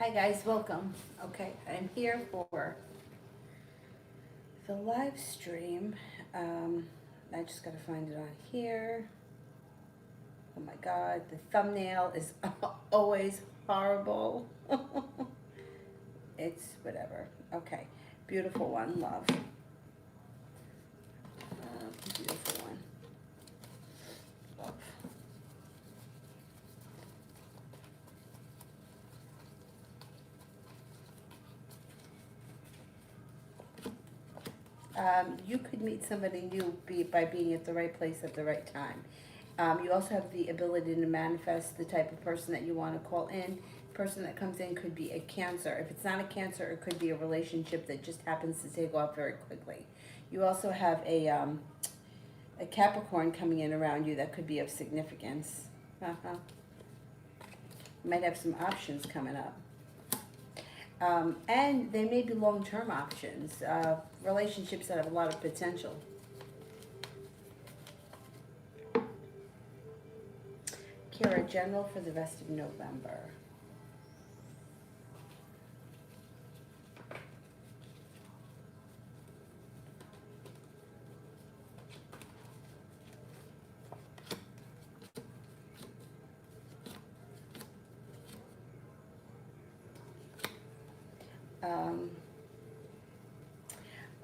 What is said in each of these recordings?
Hi guys, welcome. Okay, I'm here for the live stream. Um, I just gotta find it on here. Oh my god, the thumbnail is always horrible. It's whatever. Okay, beautiful one, love. Beautiful one, love. You could meet somebody new by being at the right place at the right time. You also have the ability to manifest the type of person that you want to call in. Person that comes in could be a Cancer. If it's not a Cancer, it could be a relationship that just happens to take off very quickly. You also have a Capricorn coming in around you that could be of significance. Uh-huh. You might have some options coming up. And they may be long-term options, relationships that have a lot of potential. Kira, general for the rest of November. Um,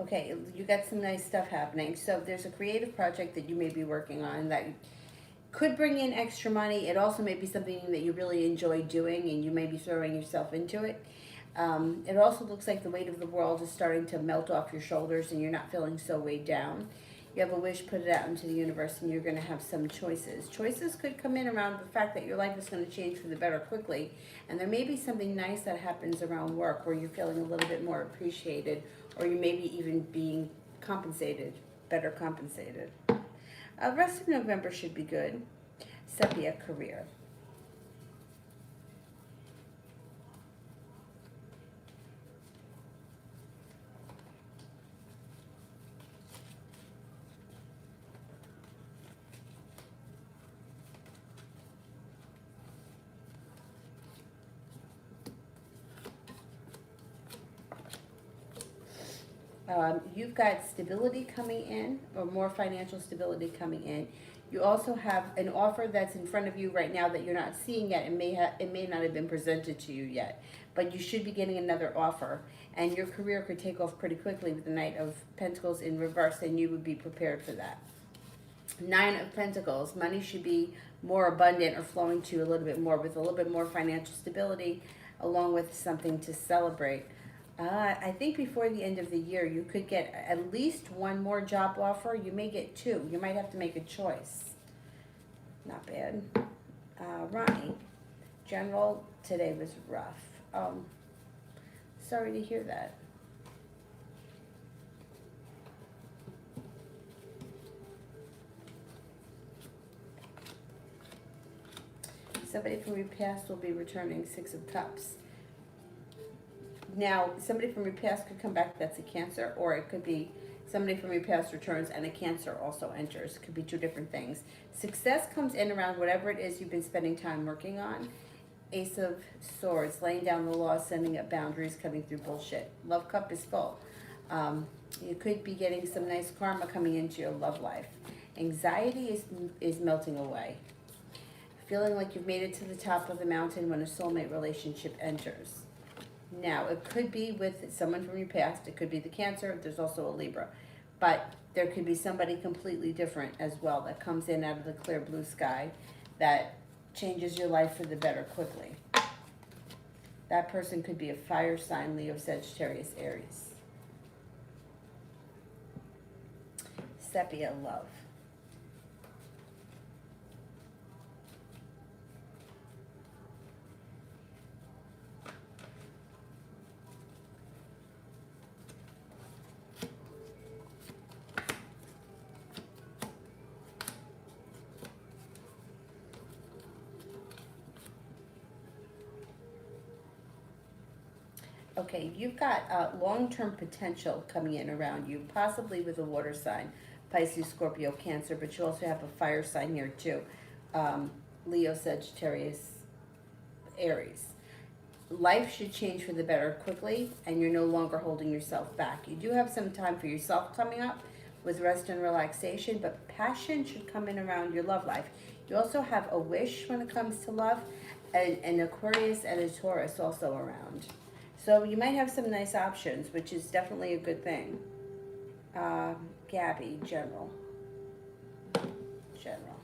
okay, you got some nice stuff happening. So there's a creative project that you may be working on that could bring in extra money. It also may be something that you really enjoy doing and you may be throwing yourself into it. It also looks like the weight of the world is starting to melt off your shoulders and you're not feeling so weighed down. You have a wish, put it out into the universe, and you're going to have some choices. Choices could come in around the fact that your life is going to change for the better quickly, and there may be something nice that happens around work where you're feeling a little bit more appreciated, or you may be even being compensated, better compensated. Rest of November should be good. Sepia, career. You've got stability coming in, or more financial stability coming in. You also have an offer that's in front of you right now that you're not seeing yet. It may not have been presented to you yet, but you should be getting another offer, and your career could take off pretty quickly with the Knight of Pentacles in reverse, and you would be prepared for that. Nine of Pentacles, money should be more abundant or flowing to you a little bit more with a little bit more financial stability, along with something to celebrate. I think before the end of the year, you could get at least one more job offer. You may get two. You might have to make a choice. Not bad. Ronnie, general, today was rough. Sorry to hear that. Somebody from your past will be returning, Six of Cups. Now, somebody from your past could come back that's a Cancer, or it could be somebody from your past returns and a Cancer also enters. It could be two different things. Success comes in around whatever it is you've been spending time working on. Ace of Swords, laying down the law, sending up boundaries, cutting through bullshit. Love cup is full. You could be getting some nice karma coming into your love life. Anxiety is melting away. Feeling like you've made it to the top of the mountain when a soulmate relationship enters. Now, it could be with someone from your past. It could be the Cancer. There's also a Libra. But there could be somebody completely different as well that comes in out of the clear blue sky that changes your life for the better quickly. That person could be a fire sign, Leo, Sagittarius, Aries. Sepia, love. Okay, you've got long-term potential coming in around you, possibly with a water sign, Pisces, Scorpio, Cancer, but you also have a fire sign here too, Leo, Sagittarius, Aries. Life should change for the better quickly, and you're no longer holding yourself back. You do have some time for yourself coming up with rest and relaxation, but passion should come in around your love life. You also have a wish when it comes to love, and an Aquarius and a Taurus also around. So you might have some nice options, which is definitely a good thing. Gabby, general. General.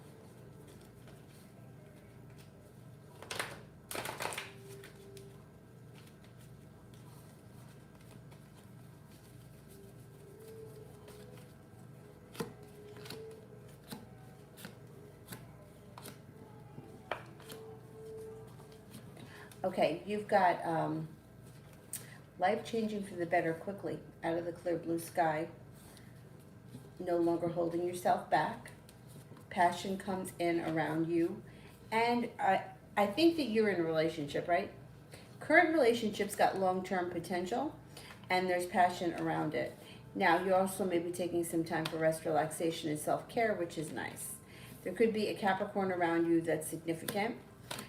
Okay, you've got life changing for the better quickly, out of the clear blue sky, no longer holding yourself back. Passion comes in around you. And I think that you're in a relationship, right? Current relationships got long-term potential, and there's passion around it. Now, you also may be taking some time for rest, relaxation, and self-care, which is nice. There could be a Capricorn around you that's significant,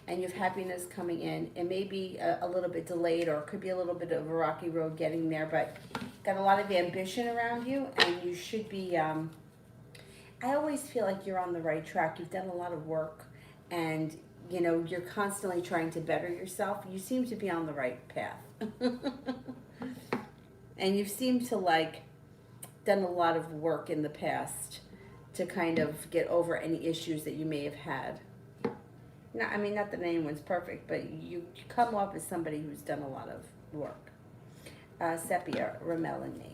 and you have happiness coming in. It may be a little bit delayed, or it could be a little bit of a rocky road getting there, but got a lot of ambition around you, and you should be, I always feel like you're on the right track. You've done a lot of work, and you know, you're constantly trying to better yourself. You seem to be on the right path. And you've seemed to like done a lot of work in the past to kind of get over any issues that you may have had. No, I mean, not that anyone's perfect, but you come off as somebody who's done a lot of work. Sepia, Ramel, and me.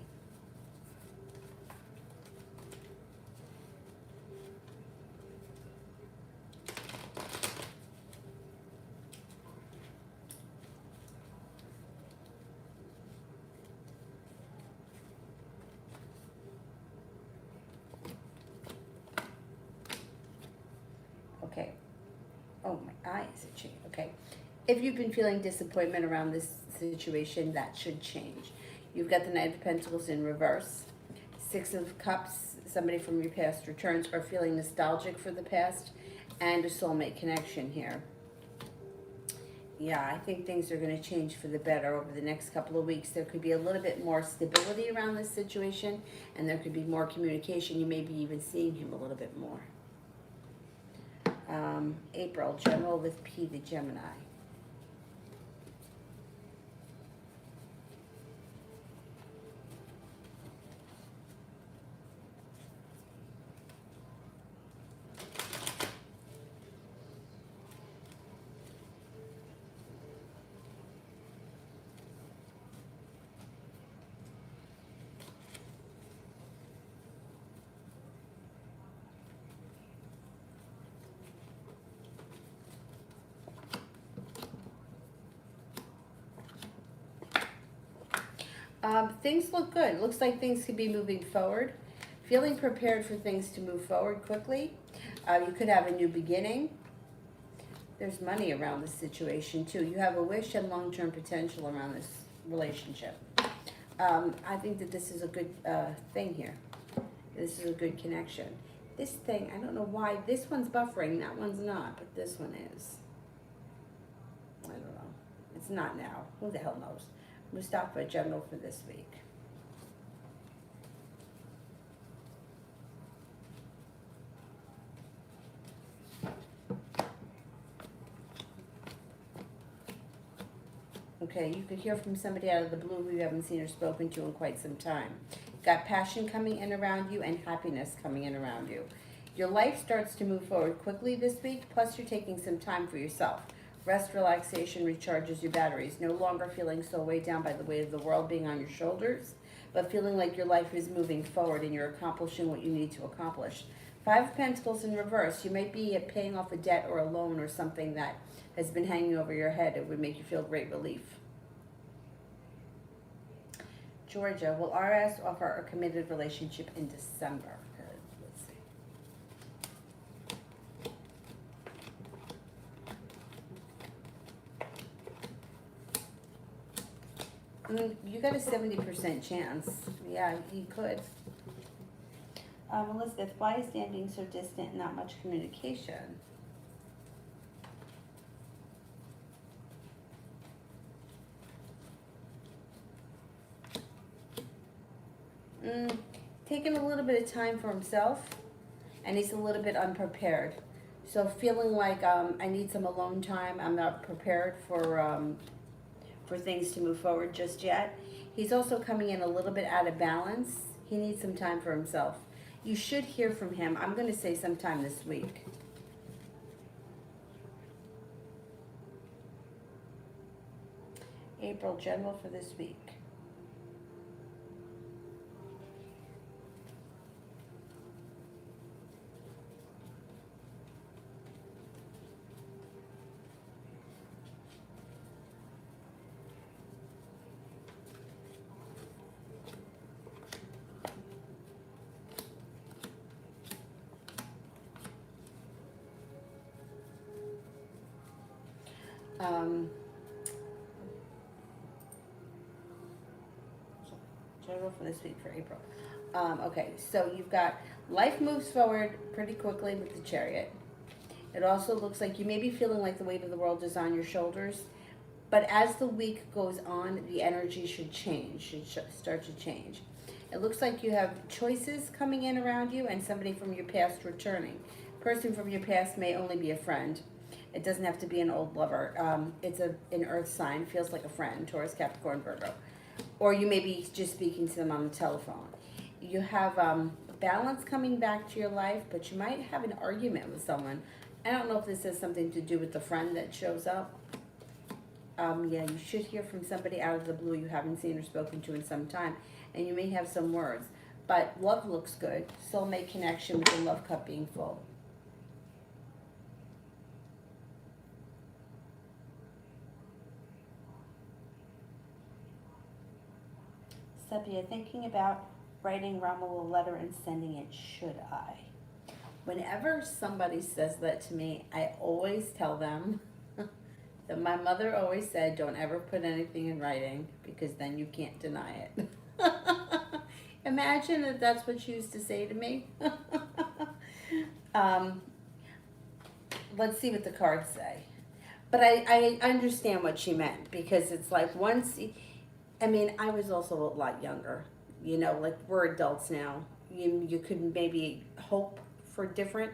Okay. Oh, my eyes are changing. Okay. If you've been feeling disappointment around this situation, that should change. You've got the Knight of Pentacles in reverse. Six of Cups, somebody from your past returns, or feeling nostalgic for the past, and a soulmate connection here. Yeah, I think things are going to change for the better over the next couple of weeks. There could be a little bit more stability around this situation, and there could be more communication. You may be even seeing him a little bit more. April, general with P, the Gemini. Things look good. Looks like things could be moving forward. Feeling prepared for things to move forward quickly. You could have a new beginning. There's money around this situation too. You have a wish and long-term potential around this relationship. I think that this is a good thing here. This is a good connection. This thing, I don't know why. This one's buffering, that one's not, but this one is. I don't know. It's not now. Who the hell knows? Mustafa, general for this week. Okay, you could hear from somebody out of the blue who you haven't seen or spoken to in quite some time. Got passion coming in around you and happiness coming in around you. Your life starts to move forward quickly this week, plus you're taking some time for yourself. Rest, relaxation recharges your batteries. No longer feeling so weighed down by the weight of the world being on your shoulders, but feeling like your life is moving forward and you're accomplishing what you need to accomplish. Five of Pentacles in reverse. You might be paying off a debt or a loan or something that has been hanging over your head. It would make you feel great relief. Georgia, will RS offer a committed relationship in December? Let's see. You got a 70% chance. Yeah, he could. Elizabeth, why is Dan being so distant and not much communication? Mm, taking a little bit of time for himself, and he's a little bit unprepared. So feeling like I need some alone time. I'm not prepared for things to move forward just yet. He's also coming in a little bit out of balance. He needs some time for himself. You should hear from him. I'm going to say sometime this week. April, general for this week. Um, general for this week for April. Okay, so you've got life moves forward pretty quickly with the Chariot. It also looks like you may be feeling like the weight of the world is on your shoulders, but as the week goes on, the energy should change, start to change. It looks like you have choices coming in around you and somebody from your past returning. Person from your past may only be a friend. It doesn't have to be an old lover. It's an earth sign, feels like a friend, Taurus, Capricorn, Virgo. Or you may be just speaking to them on the telephone. You have balance coming back to your life, but you might have an argument with someone. I don't know if this has something to do with the friend that shows up. Yeah, you should hear from somebody out of the blue you haven't seen or spoken to in some time, and you may have some words. But love looks good. Soulmate connection with the love cup being full. Sepia, thinking about writing Rommel a letter and sending it, should I? Whenever somebody says that to me, I always tell them that my mother always said, don't ever put anything in writing because then you can't deny it. Imagine if that's what she used to say to me. um, let's see what the cards say. But I understand what she meant because it's like once, I mean, I was also a lot younger. You know, like we're adults now. You could maybe hope for different,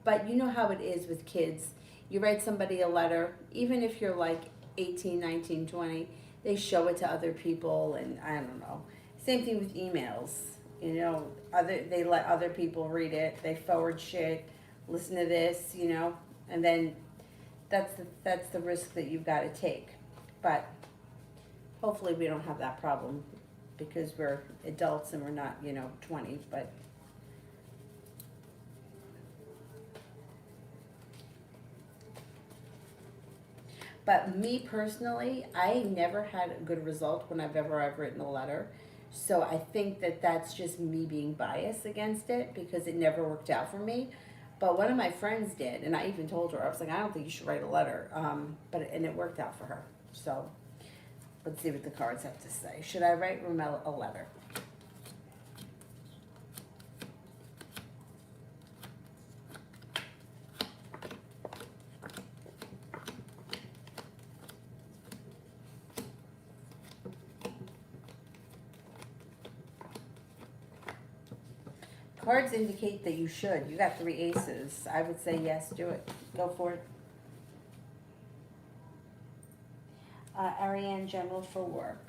but you know how it is with kids. You write somebody a letter, even if you're like 18, 19, 20, they show it to other people, and I don't know. Same thing with emails. You know, they let other people read it. They forward shit. Listen to this, you know, and then that's the risk that you've got to take. But hopefully we don't have that problem because we're adults and we're not, 20. But me personally, I never had a good result when I've written a letter. So I think that that's just me being biased against it because it never worked out for me. But one of my friends did, and I even told her, I was like, I don't think you should write a letter. And it worked out for her. So let's see what the cards have to say. Should I write Rommel a letter? Cards indicate that you should. You got 3 aces. I would say yes, do it. Go for it. Ariane, general for work.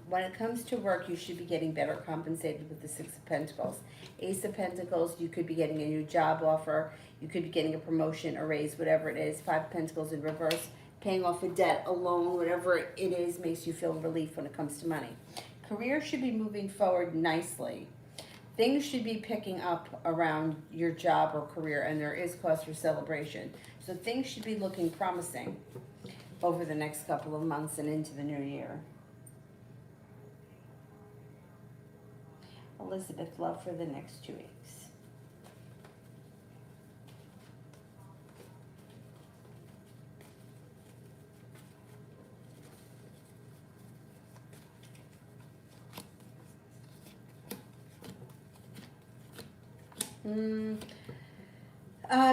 When it comes to work, you should be getting better compensated with the Six of Pentacles. Ace of Pentacles, you could be getting a new job offer. You could be getting a promotion, a raise, whatever it is. Five of Pentacles in reverse, paying off a debt, a loan, whatever it is, makes you feel relief when it comes to money. Career should be moving forward nicely. Things should be picking up around your job or career, and there is cause for celebration. So things should be looking promising over the next couple of months and into the new year. Elizabeth, love for the next 2 weeks. Mm,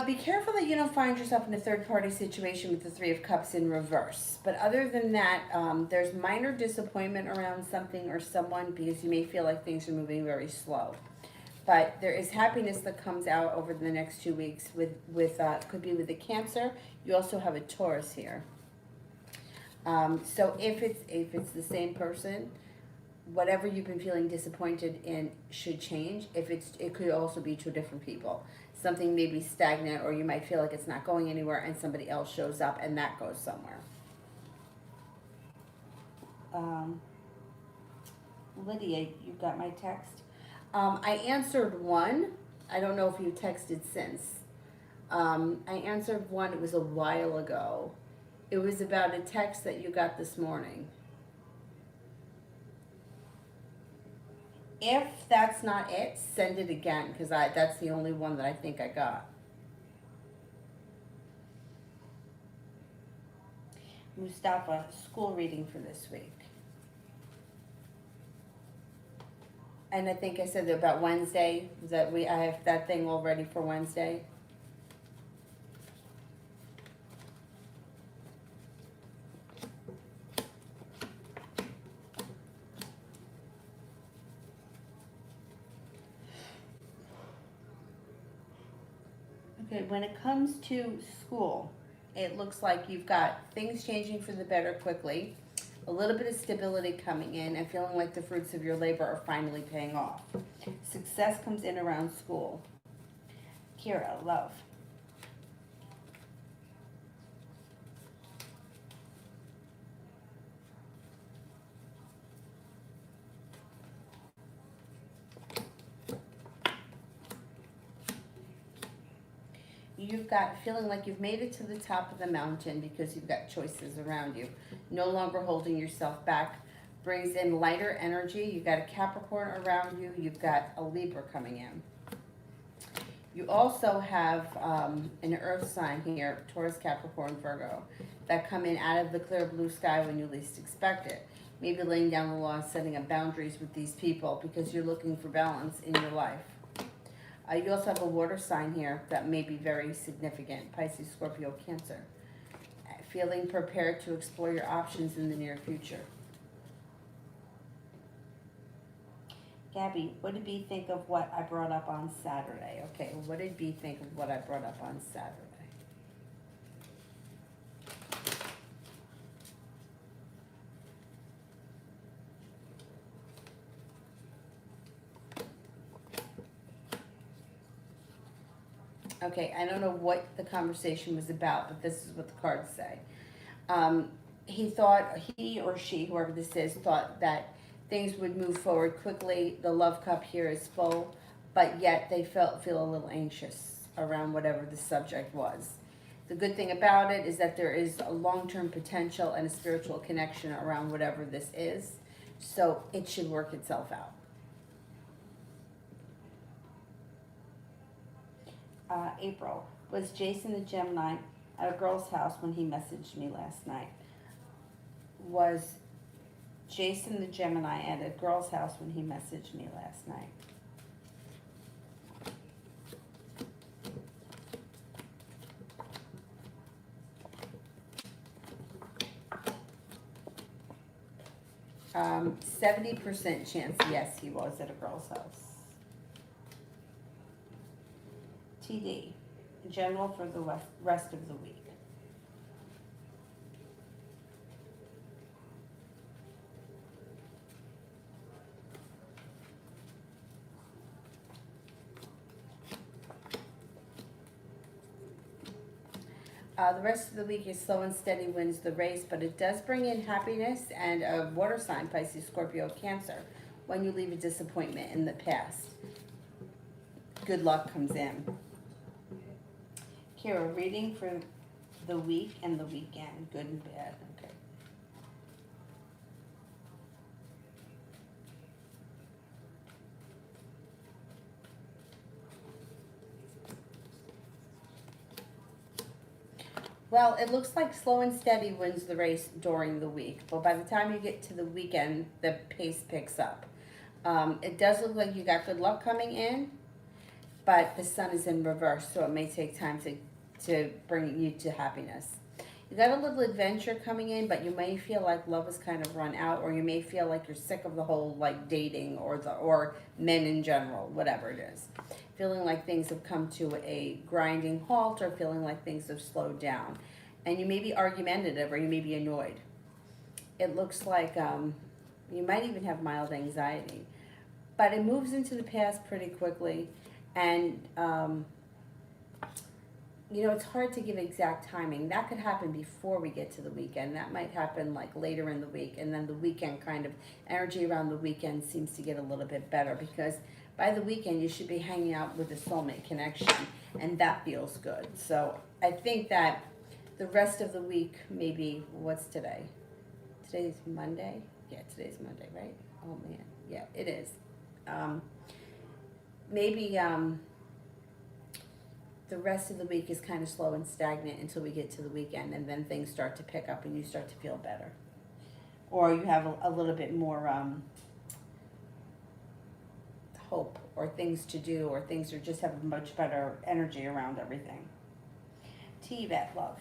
be careful that you don't find yourself in a third party situation with the Three of Cups in reverse. But other than that, there's minor disappointment around something or someone because you may feel like things are moving very slow. But there is happiness that comes out over the next 2 weeks with could be with the Cancer. You also have a Taurus here. So if it's the same person, whatever you've been feeling disappointed in should change. It could also be two different people. Something may be stagnant, or you might feel like it's not going anywhere, and somebody else shows up, and that goes somewhere. Um, Lydia, you got my text. I answered one. I don't know if you texted since. I answered one. It was a while ago. It was about a text that you got this morning. If that's not it, send it again, because that's the only one that I think I got. Mustafa, school reading for this week. And I think I said about Wednesday, that I have that thing all ready for Wednesday. Okay, when it comes to school, it looks like you've got things changing for the better quickly, a little bit of stability coming in, and feeling like the fruits of your labor are finally paying off. Success comes in around school. Kira, love. You've got feeling like you've made it to the top of the mountain because you've got choices around you. No longer holding yourself back. Brings in lighter energy. You've got a Capricorn around you. You've got a Libra coming in. You also have an earth sign here, Taurus, Capricorn, Virgo, that come in out of the clear blue sky when you least expect it. Maybe laying down the law, setting up boundaries with these people because you're looking for balance in your life. You also have a water sign here that may be very significant, Pisces, Scorpio, Cancer. Feeling prepared to explore your options in the near future. Gabby, what did B think of what I brought up on Saturday? Okay, what did B think of what I brought up on Saturday? Okay, I don't know what the conversation was about, but this is what the cards say. He or she, whoever this is, thought that things would move forward quickly. The love cup here is full, but yet they feel a little anxious around whatever the subject was. The good thing about it is that there is a long-term potential and a spiritual connection around whatever this is, so it should work itself out. April, was Jason the Gemini at a girl's house when he messaged me last night? Was Jason the Gemini at a girl's house when he messaged me last night? Um, 70% chance yes, he was at a girl's house. TD, general for the rest of the week. The rest of the week is slow and steady wins the race, but it does bring in happiness and a water sign, Pisces, Scorpio, Cancer, when you leave a disappointment in the past. Good luck comes in. Kira, reading for the week and the weekend, good and bad. Okay. Well, it looks like slow and steady wins the race during the week, but by the time you get to the weekend, the pace picks up. It does look like you got good luck coming in. but the sun is in reverse, so it may take time to bring you to happiness. You got a little adventure coming in, but you may feel like love is kind of run out, or you may feel like you're sick of the whole like dating or men in general, whatever it is. Feeling like things have come to a grinding halt, or feeling like things have slowed down. And you may be argumentative, or you may be annoyed. It looks like you might even have mild anxiety, but it moves into the past pretty quickly. And it's hard to give exact timing. That could happen before we get to the weekend. That might happen like later in the week, and then the weekend kind of energy around the weekend seems to get a little bit better, because by the weekend you should be hanging out with a soulmate connection, and that feels good. So I think that the rest of the week, maybe, what's today? Today's Monday? Yeah, today's Monday, right? Oh man, yeah, it is. Maybe the rest of the week is kind of slow and stagnant until we get to the weekend, and then things start to pick up and you start to feel better. Or you have a little bit more hope, or things to do, or things are just have a much better energy around everything. Yvette, love.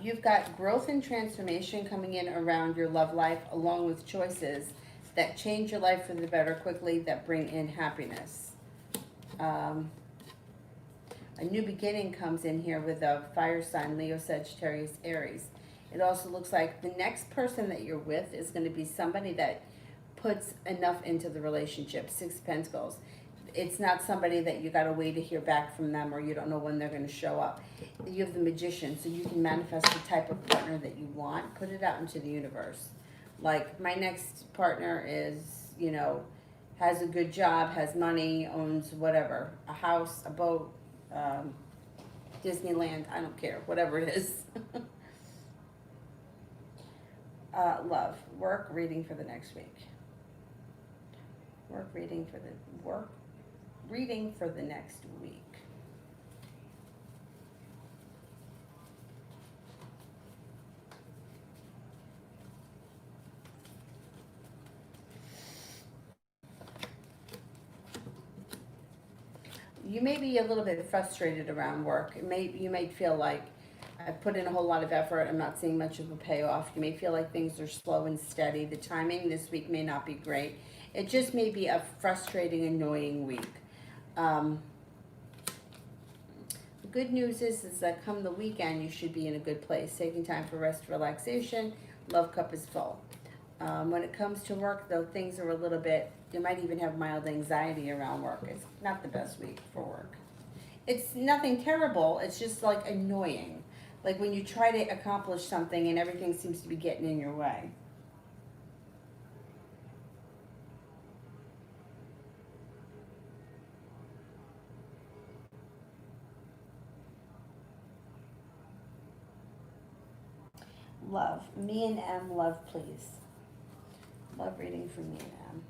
You've got growth and transformation coming in around your love life, along with choices that change your life for the better quickly, that bring in happiness. A new beginning comes in here with a fire sign, Leo, Sagittarius, Aries. It also looks like the next person that you're with is going to be somebody that puts enough into the relationship. Six of Pentacles. It's not somebody that you got to wait to hear back from them, or you don't know when they're going to show up. You have the Magician, so you can manifest the type of partner that you want. Put it out into the universe. Like, my next partner is, has a good job, has money, owns whatever, a house, a boat, Disneyland, I don't care, whatever it is. Love, work, reading for the next week. Reading for the next week. You may be a little bit frustrated around work. You may feel like, I've put in a whole lot of effort, I'm not seeing much of a payoff. You may feel like things are slow and steady. The timing this week may not be great. It just may be a frustrating, annoying week. The good news is that come the weekend, you should be in a good place. Taking time for rest, relaxation. Love cup is full. When it comes to work, though, things are a little bit, you might even have mild anxiety around work. It's not the best week for work. It's nothing terrible. It's just like annoying. Like when you try to accomplish something and everything seems to be getting in your way. Love. Me and M, love, please. Love reading for me and M.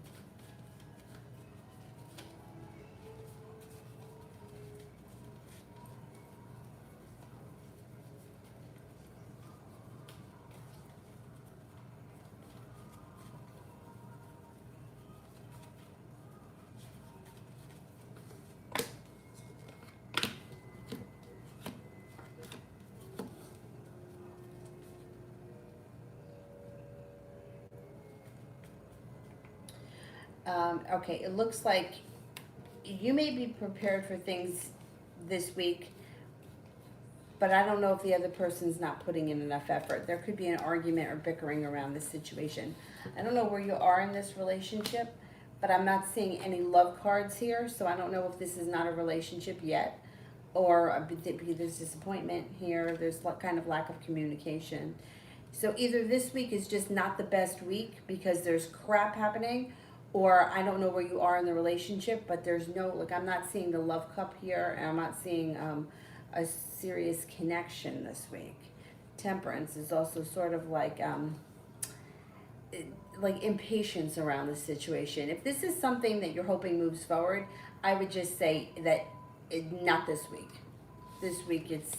Okay, it looks like you may be prepared for things this week, but I don't know if the other person's not putting in enough effort. There could be an argument or bickering around this situation. I don't know where you are in this relationship, but I'm not seeing any love cards here, so I don't know if this is not a relationship yet, or there's disappointment here, there's kind of lack of communication. So either this week is just not the best week because there's crap happening, or I don't know where you are in the relationship, but there's no, like, I'm not seeing the love cup here, and I'm not seeing a serious connection this week. Temperance is also sort of like impatience around the situation. If this is something that you're hoping moves forward, I would just say that not this week. This week it's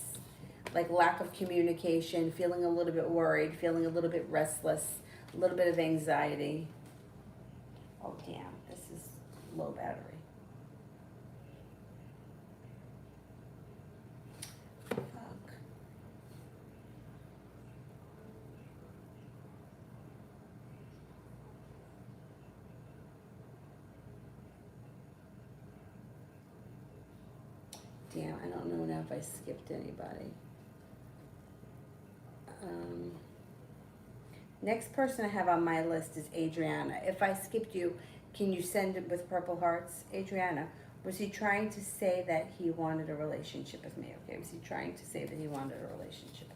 like lack of communication, feeling a little bit worried, feeling a little bit restless, a little bit of anxiety. Oh damn, this is low battery. Fuck. Damn, I don't know now if I skipped anybody. Next person I have on my list is Adriana. If I skipped you, can you send it with purple hearts? Adriana, was he trying to say that he wanted a relationship with me? Okay, was he trying to say that he wanted a relationship?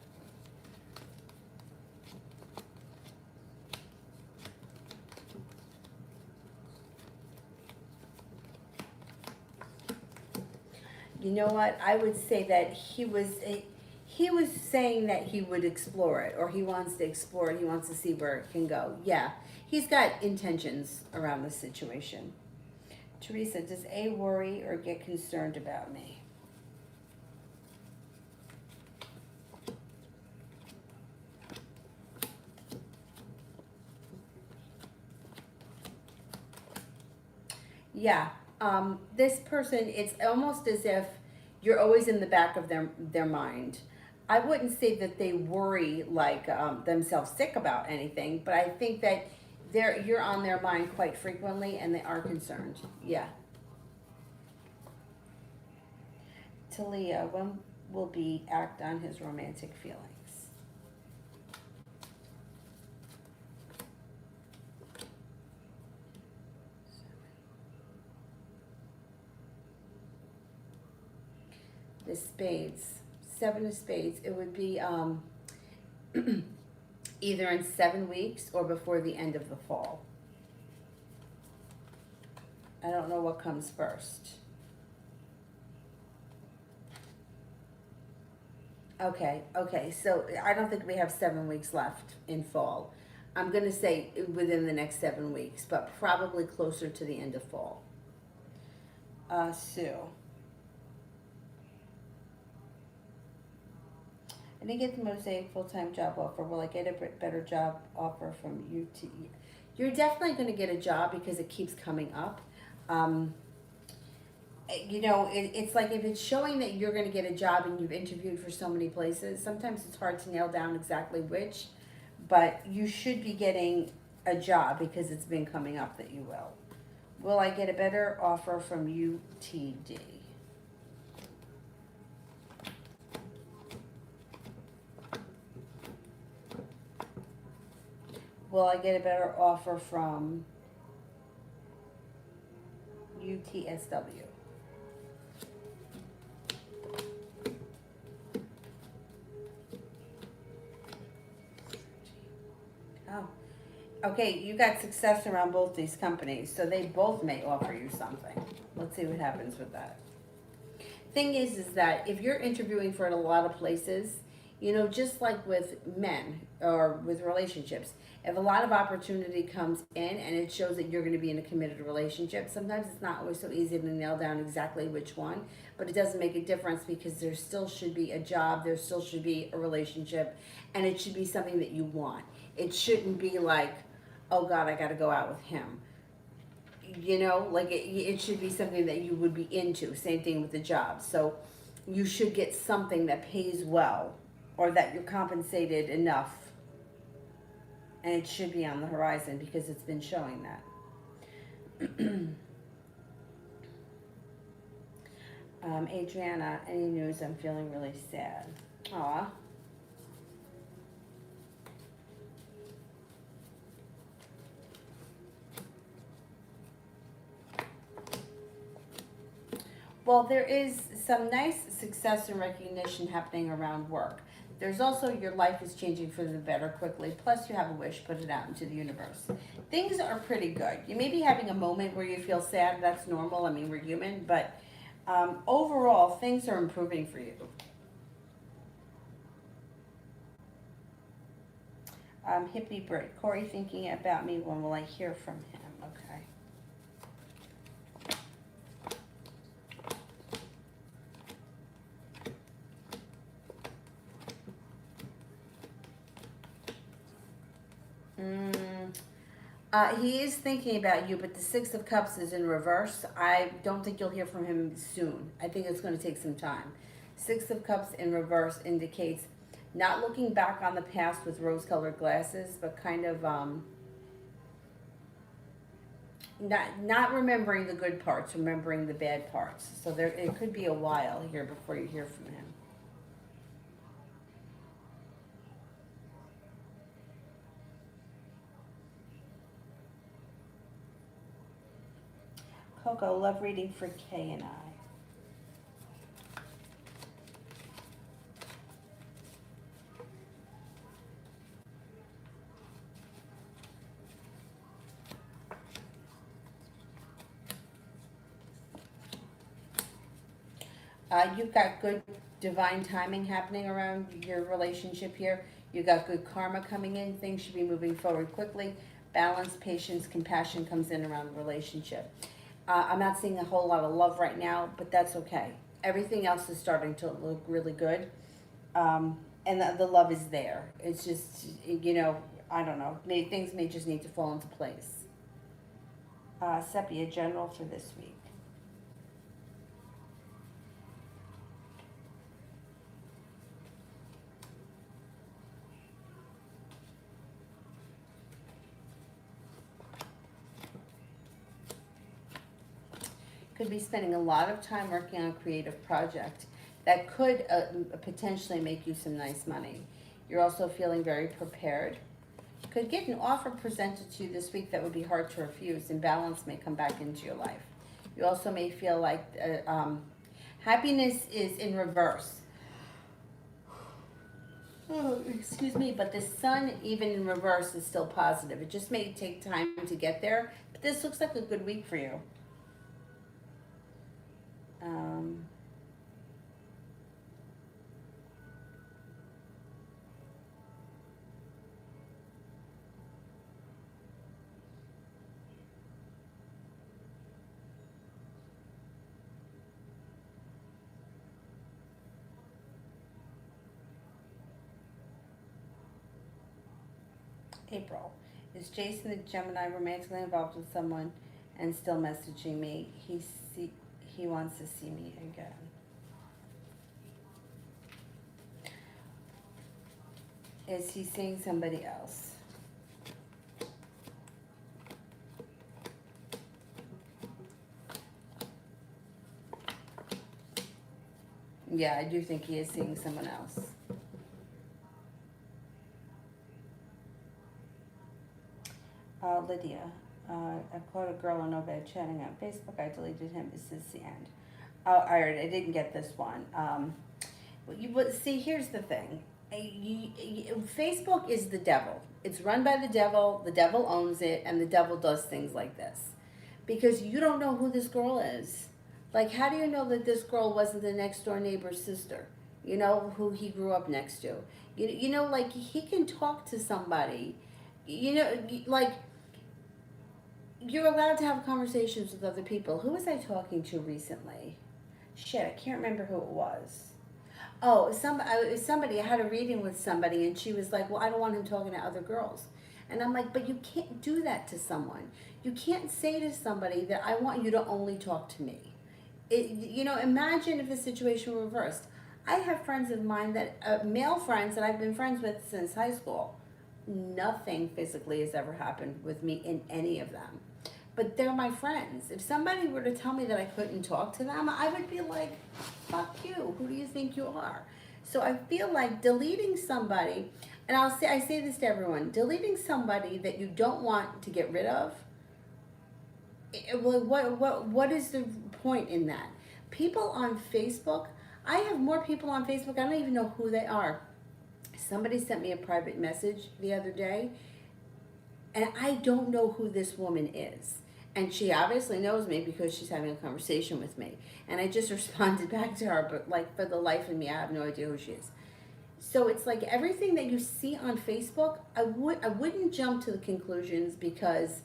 You know what? I would say that he was saying that he would explore it, or he wants to explore it. He wants to see where it can go. Yeah, he's got intentions around the situation. Teresa, does A worry or get concerned about me? Yeah, this person, it's almost as if you're always in the back of their mind. I wouldn't say that they worry like themselves sick about anything, but I think that you're on their mind quite frequently, and they are concerned. Yeah. Talia, when will B act on his romantic feelings? The spades, 7 of spades. It would be either in 7 weeks or before the end of the fall. I don't know what comes first. Okay, so I don't think we have 7 weeks left in fall. I'm gonna say within the next 7 weeks, but probably closer to the end of fall. Sue. I didn't get the Mosaic full-time job offer. Will I get a better job offer from UT? You're definitely going to get a job because it keeps coming up. Um, it's like if it's showing that you're going to get a job and you've interviewed for so many places, sometimes it's hard to nail down exactly which, but you should be getting a job because it's been coming up that you will. Will I get a better offer from UTD? Will I get a better offer from UTSW? Oh, okay, you got success around both these companies, so they both may offer you something. Let's see what happens with that. Thing is that if you're interviewing for a lot of places, just like with men or with relationships, if a lot of opportunity comes in and it shows that you're going to be in a committed relationship, sometimes it's not always so easy to nail down exactly which one, but it doesn't make a difference because there still should be a job, there still should be a relationship, and it should be something that you want. It shouldn't be like, oh God, I got to go out with him. Like it should be something that you would be into. Same thing with the job. So you should get something that pays well, or that you're compensated enough, and it should be on the horizon because it's been showing that. Adriana, any news? I'm feeling really sad. Aw. Well, there is some nice success and recognition happening around work. There's also your life is changing for the better quickly. Plus, you have a wish, put it out into the universe. Things are pretty good. You may be having a moment where you feel sad. That's normal. I mean, we're human, but overall, things are improving for you. Hippie Brit, Corey thinking about me. When will I hear from him? Okay. He is thinking about you, but the Six of Cups is in reverse. I don't think you'll hear from him soon. I think it's going to take some time. Six of Cups in reverse indicates not looking back on the past with rose-colored glasses, but kind of not remembering the good parts, remembering the bad parts. So there, it could be a while here before you hear from him. Coco, love reading for Kay and I. You've got good divine timing happening around your relationship here. You've got good karma coming in. Things should be moving forward quickly. Balance, patience, compassion comes in around the relationship. I'm not seeing a whole lot of love right now, but that's okay. Everything else is starting to look really good. And the love is there. It's just, I don't know. Things may just need to fall into place. Sepia, general for this week. Could be spending a lot of time working on a creative project that could potentially make you some nice money. You're also feeling very prepared. Could get an offer presented to you this week that would be hard to refuse, and balance may come back into your life. You also may feel like happiness is in reverse. Oh, excuse me, but the sun, even in reverse, is still positive. It just may take time to get there, but this looks like a good week for you. April. Is Jason the Gemini romantically involved with someone and still messaging me? He wants to see me again. Is he seeing somebody else? Yeah, I do think he is seeing someone else. Lydia, I caught a girl on Obed chatting on Facebook. I deleted him. This is the end. Oh, I didn't get this one. But see, here's the thing. Facebook is the devil. It's run by the devil owns it, and the devil does things like this. Because you don't know who this girl is. Like, how do you know that this girl wasn't the next door neighbor's sister? You know, who he grew up next to. Like, he can talk to somebody. Like, you're allowed to have conversations with other people. Who was I talking to recently? Shit, I can't remember who it was. Oh, somebody, I had a reading with somebody, and she was like, well, I don't want him talking to other girls. And I'm like, but you can't do that to someone. You can't say to somebody that I want you to only talk to me. Imagine if the situation were reversed. I have friends of mine male friends that I've been friends with since high school. Nothing physically has ever happened with me in any of them. But they're my friends. If somebody were to tell me that I couldn't talk to them, I would be like, fuck you. Who do you think you are? So I feel like deleting somebody, and I say this to everyone, deleting somebody that you don't want to get rid of, what is the point in that? People on Facebook, I have more people on Facebook, I don't even know who they are. Somebody sent me a private message the other day, and I don't know who this woman is. And she obviously knows me because she's having a conversation with me. And I just responded back to her, but like for the life of me, I have no idea who she is. So it's like everything that you see on Facebook, I wouldn't jump to the conclusions, because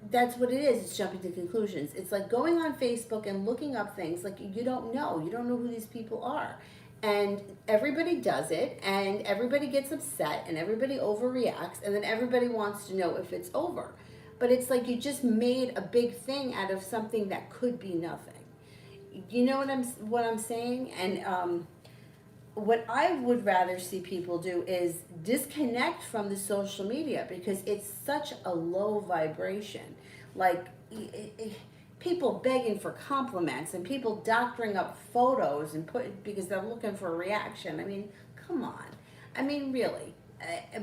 that's what it is. It's jumping to conclusions. It's like going on Facebook and looking up things like you don't know. You don't know who these people are. And everybody does it, and everybody gets upset, and everybody overreacts, and then everybody wants to know if it's over. But it's like you just made a big thing out of something that could be nothing. You know what I'm saying? And what I would rather see people do is disconnect from the social media, because it's such a low vibration. Like people begging for compliments, and people doctoring up photos and put because they're looking for a reaction. I mean, come on. I mean, really.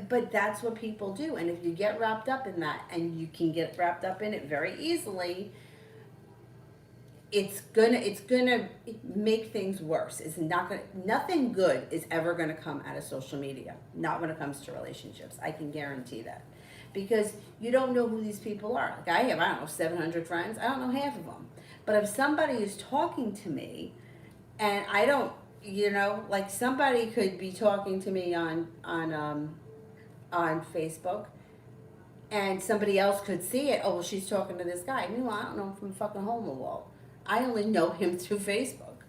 But that's what people do, and if you get wrapped up in that, and you can get wrapped up in it very easily, it's gonna make things worse. It's not gonna Nothing good is ever gonna come out of social media. Not when it comes to relationships. I can guarantee that. Because you don't know who these people are. Like I don't know, 700 friends. I don't know half of them. But if somebody is talking to me, and I don't, like somebody could be talking to me on Facebook, and somebody else could see it. Oh, well, she's talking to this guy. Meanwhile, I don't know him from fucking hole in the wall. I only know him through Facebook.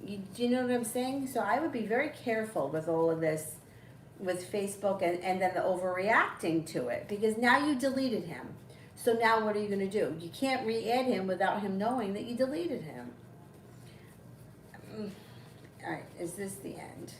Do you know what I'm saying? So I would be very careful with all of this, with Facebook, and then the overreacting to it, because now you deleted him. So now what are you going to do? You can't re-add him without him knowing that you deleted him. All right, is this the end?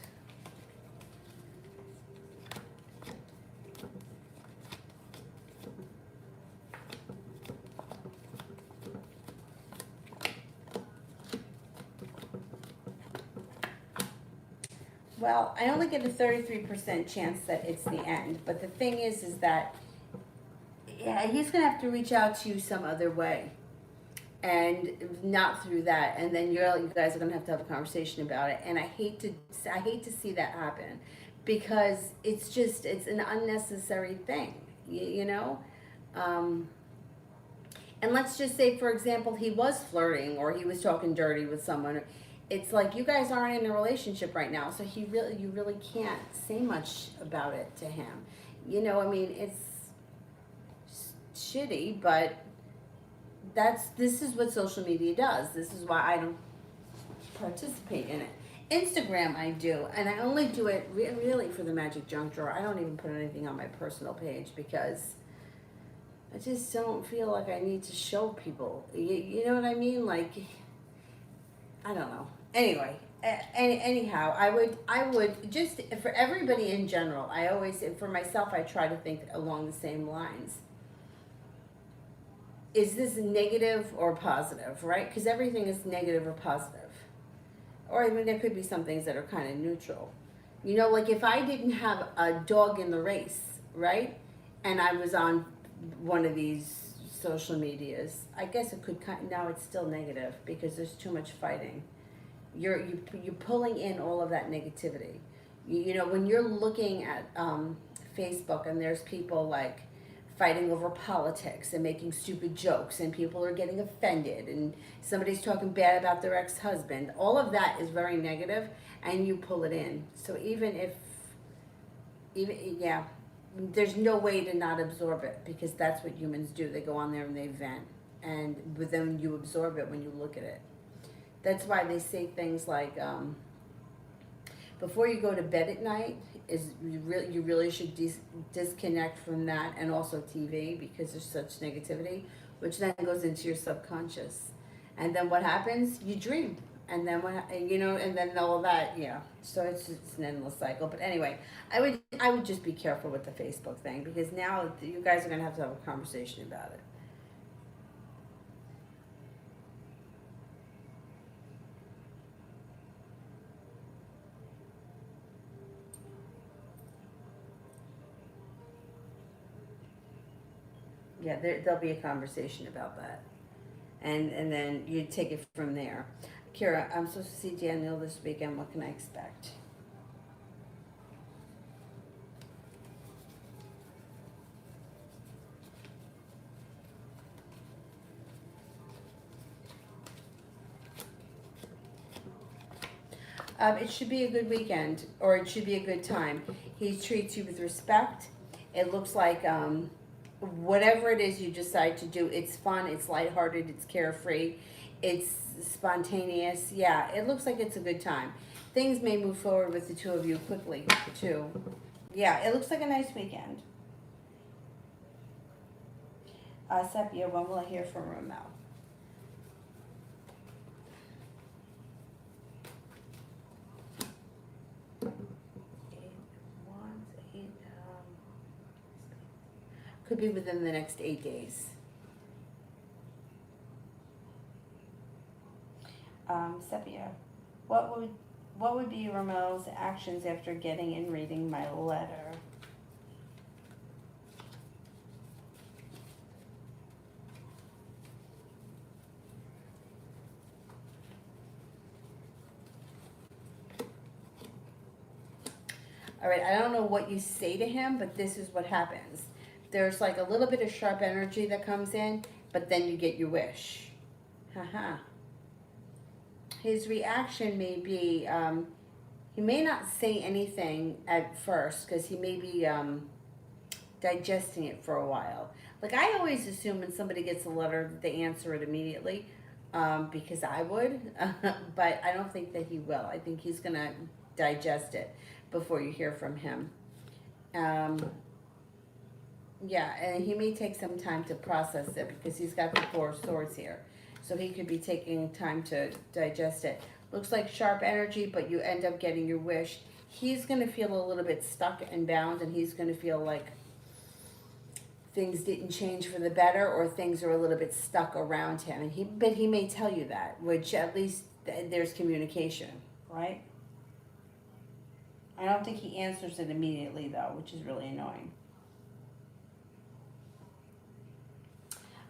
Well, I only get a 33% chance that it's the end, but the thing is that, yeah, he's gonna have to reach out to you some other way, and not through that, and then you guys are gonna have to have a conversation about it. And I hate to see that happen, because it's an unnecessary thing, you know. And let's just say, for example, he was flirting or he was talking dirty with someone. It's like you guys aren't in a relationship right now, so you really can't say much about it to him. I mean, it's shitty, but this is what social media does. This is why I don't participate in it. Instagram I do, and I only do it really for the magic junk drawer. I don't even put anything on my personal page, because I just don't feel like I need to show people. You know what I mean? Like, I don't know. Anyway, anyhow, I would just, for everybody in general, I always, for myself, I try to think along the same lines. Is this negative or positive, right? Because everything is negative or positive. Or I mean, there could be some things that are kind of neutral. Like if I didn't have a dog in the race, right? And I was on one of these social medias, I guess it could now it's still negative, because there's too much fighting. You're pulling in all of that negativity. When you're looking at Facebook, and there's people like fighting over politics and making stupid jokes, and people are getting offended, and somebody's talking bad about their ex-husband, all of that is very negative, and you pull it in. So yeah, there's no way to not absorb it, because that's what humans do. They go on there and they vent, but then you absorb it when you look at it. That's why they say things like, before you go to bed at night, you really should disconnect from that, and also TV, because there's such negativity, which then goes into your subconscious. And then what happens? You dream. And then and then all of that, yeah. So it's an endless cycle. But anyway, I would just be careful with the Facebook thing, because now you guys are gonna have to have a conversation about it. Yeah, there'll be a conversation about that, and then you take it from there. Kira, I'm supposed to see Daniel this weekend. What can I expect? It should be a good weekend, or it should be a good time. He treats you with respect. It looks like whatever it is you decide to do, it's fun, it's lighthearted, it's carefree, it's spontaneous. Yeah, it looks like it's a good time. Things may move forward with the two of you quickly, too. Yeah, it looks like a nice weekend. Sepia, when will I hear from Ramel? Could be within the next 8 days. Sepia, what would be Ramel's actions after getting and reading my letter? All right, I don't know what you say to him, but this is what happens. There's like a little bit of sharp energy that comes in, but then you get your wish. Haha. His reaction may be, he may not say anything at first because he may be digesting it for a while. Like, I always assume when somebody gets a letter that they answer it immediately, because I would, but I don't think that he will. I think he's going to digest it before you hear from him. Yeah, and he may take some time to process it because he's got the Four of Swords here. So he could be taking time to digest it. Looks like sharp energy, but you end up getting your wish. He's going to feel a little bit stuck and bound, and he's going to feel like things didn't change for the better, or things are a little bit stuck around him. And but he may tell you that, which at least there's communication, right? I don't think he answers it immediately, though, which is really annoying.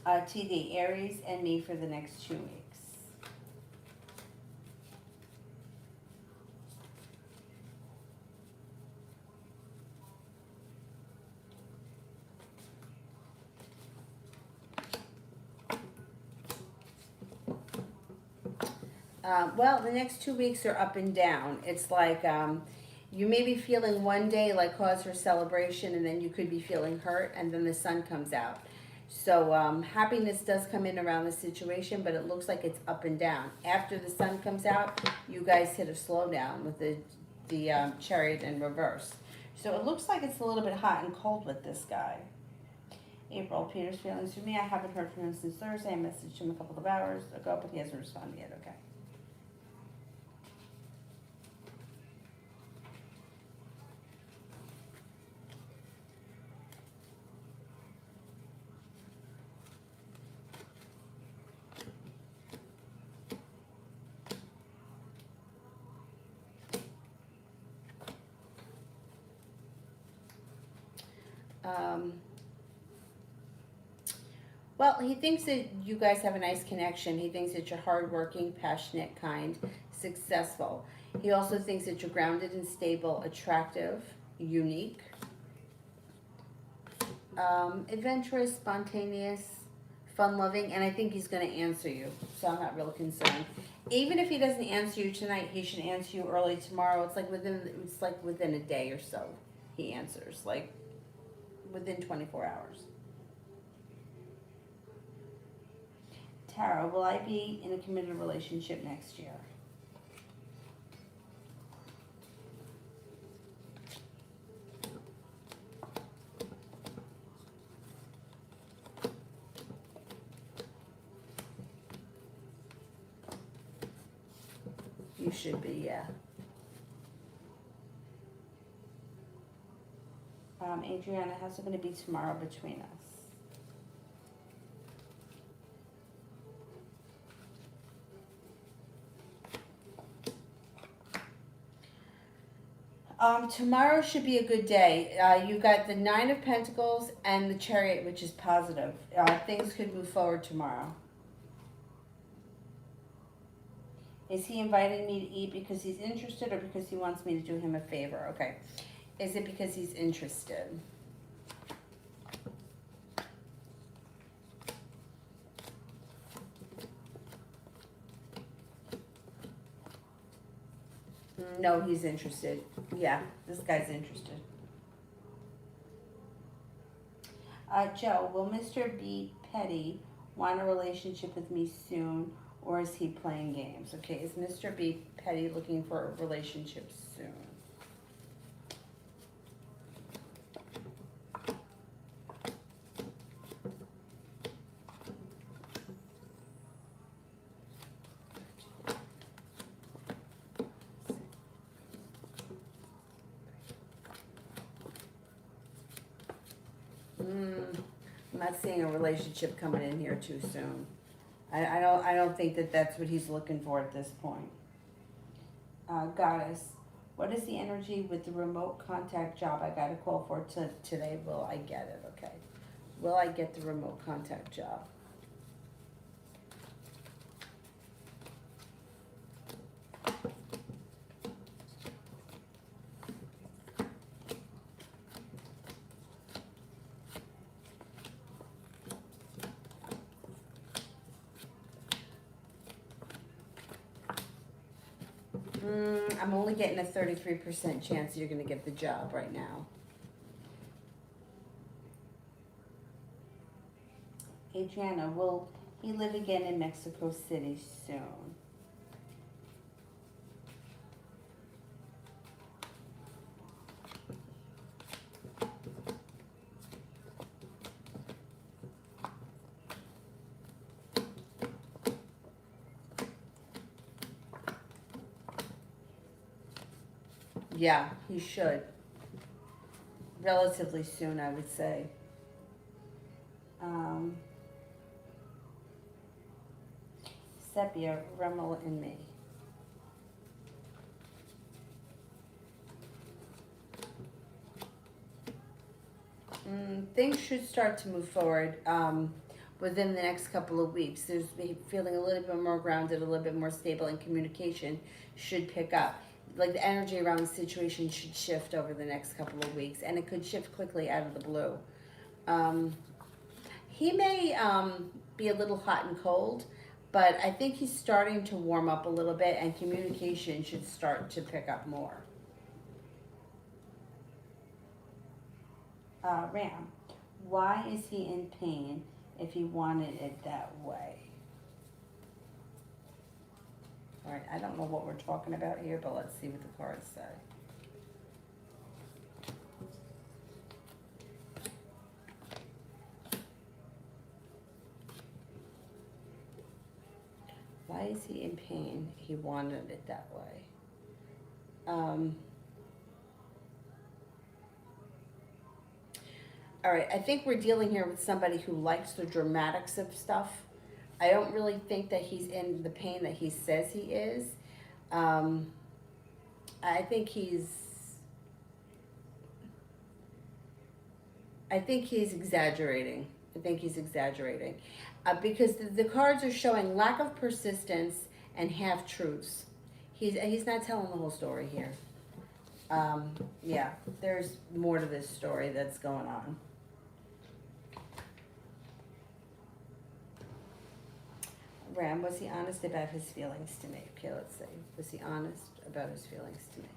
TD, Aries and me for the next 2 weeks. Well, the next 2 weeks are up and down. It's like you may be feeling one day like cause for celebration, and then you could be feeling hurt, and then the sun comes out. So happiness does come in around the situation, but it looks like it's up and down. After the sun comes out, you guys hit a slowdown with the Chariot in reverse. So it looks like it's a little bit hot and cold with this guy. April, Peter's feelings for me. I haven't heard from him since Thursday. I messaged him a couple of hours ago, but he hasn't responded yet. Okay. Well, he thinks that you guys have a nice connection. He thinks that you're hardworking, passionate, kind, successful. He also thinks that you're grounded and stable, attractive, unique, adventurous, spontaneous, fun-loving, and I think he's going to answer you, so I'm not real concerned. Even if he doesn't answer you tonight, he should answer you early tomorrow. It's like within a day or so he answers, like within 24 hours. Tara, will I be in a committed relationship next year? You should be, yeah. Adriana, how's it going to be tomorrow between us? Tomorrow should be a good day. You got the Nine of Pentacles and the Chariot, which is positive. Things could move forward tomorrow. Is he inviting me to eat because he's interested or because he wants me to do him a favor? Okay. Is it because he's interested? No, he's interested. Yeah, this guy's interested. Joe, will Mr. B. Petty want a relationship with me soon, or is he playing games? Okay, is Mr. B. Petty looking for a relationship soon? I'm not seeing a relationship coming in here too soon. I don't think that that's what he's looking for at this point. Goddess, what is the energy with the remote contact job I got a call for today? Will I get it? Okay. Will I get the remote contact job? I'm only getting a 33% chance you're gonna get the job right now. Adriana, will he live again in Mexico City soon? Yeah, he should. Relatively soon, I would say. Sepia, Rummel, and me. Things should start to move forward within the next couple of weeks. There's feeling a little bit more grounded, a little bit more stable, and communication should pick up. Like the energy around the situation should shift over the next couple of weeks, and it could shift quickly out of the blue. He may be a little hot and cold, but I think he's starting to warm up a little bit, and communication should start to pick up more. Ram, why is he in pain if he wanted it that way? All right, I don't know what we're talking about here, but let's see what the cards say. Why is he in pain? He wanted it that way. All right, I think we're dealing here with somebody who likes the dramatics of stuff. I don't really think that he's in the pain that he says he is. I think he's exaggerating. Because the cards are showing lack of persistence and half truths. He's not telling the whole story here. Yeah, there's more to this story that's going on. Ram, was he honest about his feelings to me? Okay, let's see. Was he honest about his feelings to me?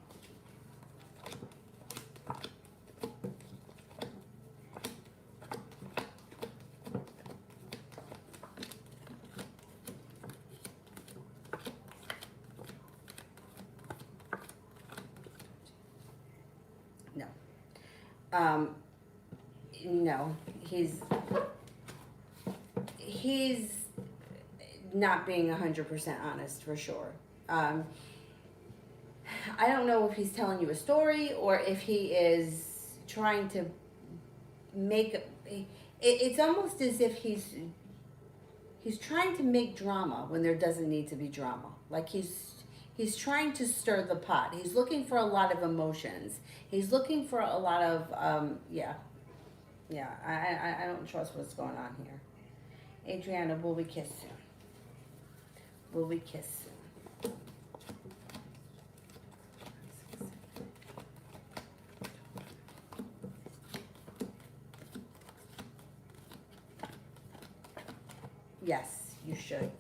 No. No, he's not being 100% honest for sure. I don't know if he's telling you a story or if he is trying to make it's almost as if he's trying to make drama when there doesn't need to be drama. Like he's trying to stir the pot. He's looking for a lot of emotions. He's looking for a lot of I don't trust what's going on here. Adriana, will we kiss soon? Will we kiss soon? Yes, you should.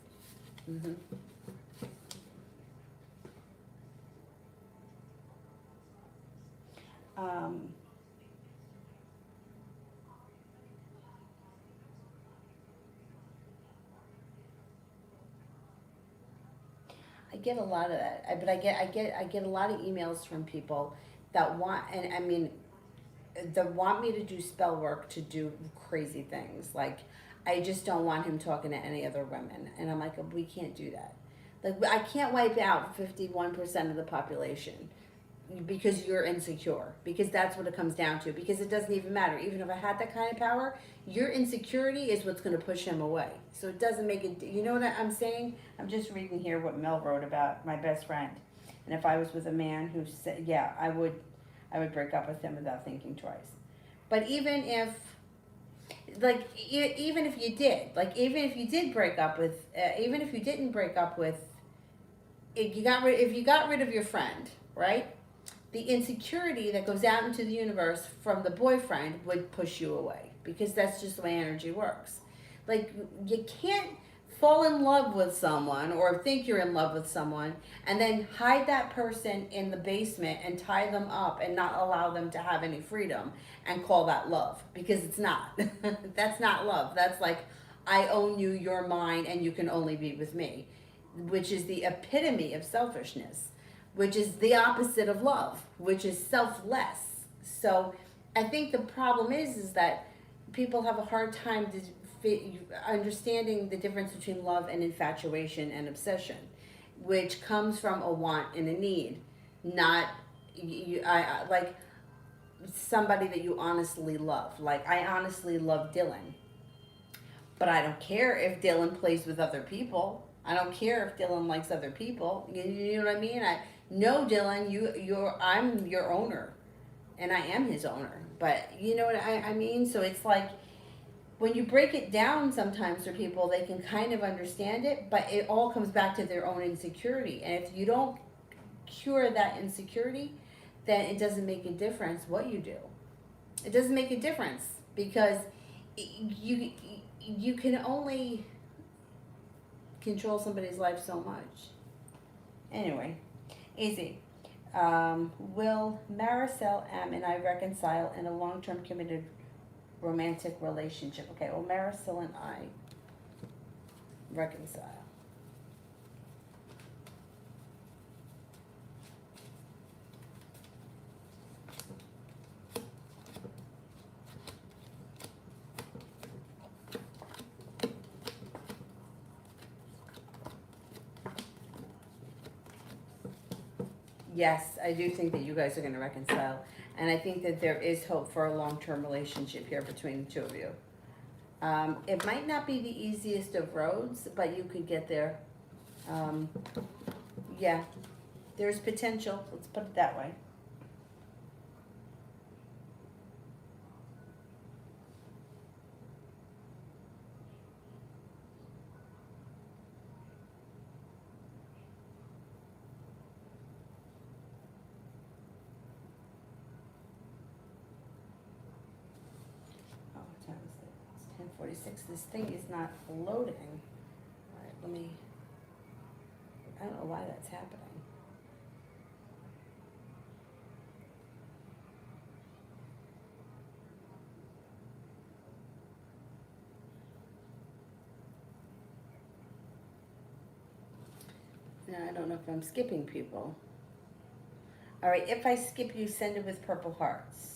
I get a lot of that. But I get a lot of emails from people that want, and I mean, that want me to do spell work to do crazy things. Like, I just don't want him talking to any other women, and I'm like, we can't do that. Like, I can't wipe out 51% of the population because you're insecure, because that's what it comes down to, because it doesn't even matter. Even if I had that kind of power, your insecurity is what's going to push him away. So it doesn't make it, you know what I'm saying? I'm just reading here what Mel wrote about my best friend. And if I was with a man who said, yeah, I would break up with him without thinking twice. But even if, like, even if you did, like, even if you did break up with, even if you didn't break up with, if you got rid of your friend, right? The insecurity that goes out into the universe from the boyfriend would push you away, because that's just the way energy works. Like, you can't fall in love with someone or think you're in love with someone and then hide that person in the basement and tie them up and not allow them to have any freedom and call that love, because it's not. That's not love. That's like, I own you, you're mine, and you can only be with me, which is the epitome of selfishness, which is the opposite of love, which is selfless. So I think the problem is that people have a hard time understanding the difference between love and infatuation and obsession, which comes from a want and a need, not like somebody that you honestly love. Like, I honestly love Dylan, but I don't care if Dylan plays with other people. I don't care if Dylan likes other people. You know what I mean? No, Dylan, I'm your owner, and I am his owner. But you know what I mean? So it's like, when you break it down sometimes for people, they can kind of understand it, but it all comes back to their own insecurity. And if you don't cure that insecurity, then it doesn't make a difference what you do. It doesn't make a difference, because you can only control somebody's life so much. Anyway, easy. Will Maricel M. and I reconcile in a long-term committed romantic relationship? Okay, well, Maricel and I reconcile. Yes, I do think that you guys are going to reconcile. And I think that there is hope for a long-term relationship here between the two of you. It might not be the easiest of roads, but you could get there. Yeah, there's potential. Let's put it that way. Oh, what time is it? It's 10:46. This thing is not loading. All right, I don't know why that's happening. Now, I don't know if I'm skipping people. All right, if I skip you, send it with purple hearts.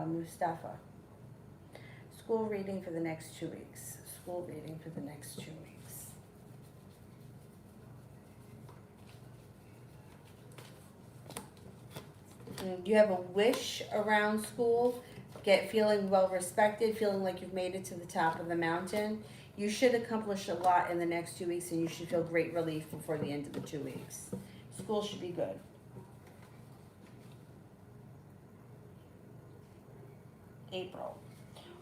Mustafa. School reading for the next 2 weeks. School reading for the next 2 weeks. You have a wish around school, feeling well respected, feeling like you've made it to the top of the mountain. You should accomplish a lot in the next 2 weeks, and you should feel great relief before the end of the 2 weeks. School should be good. April.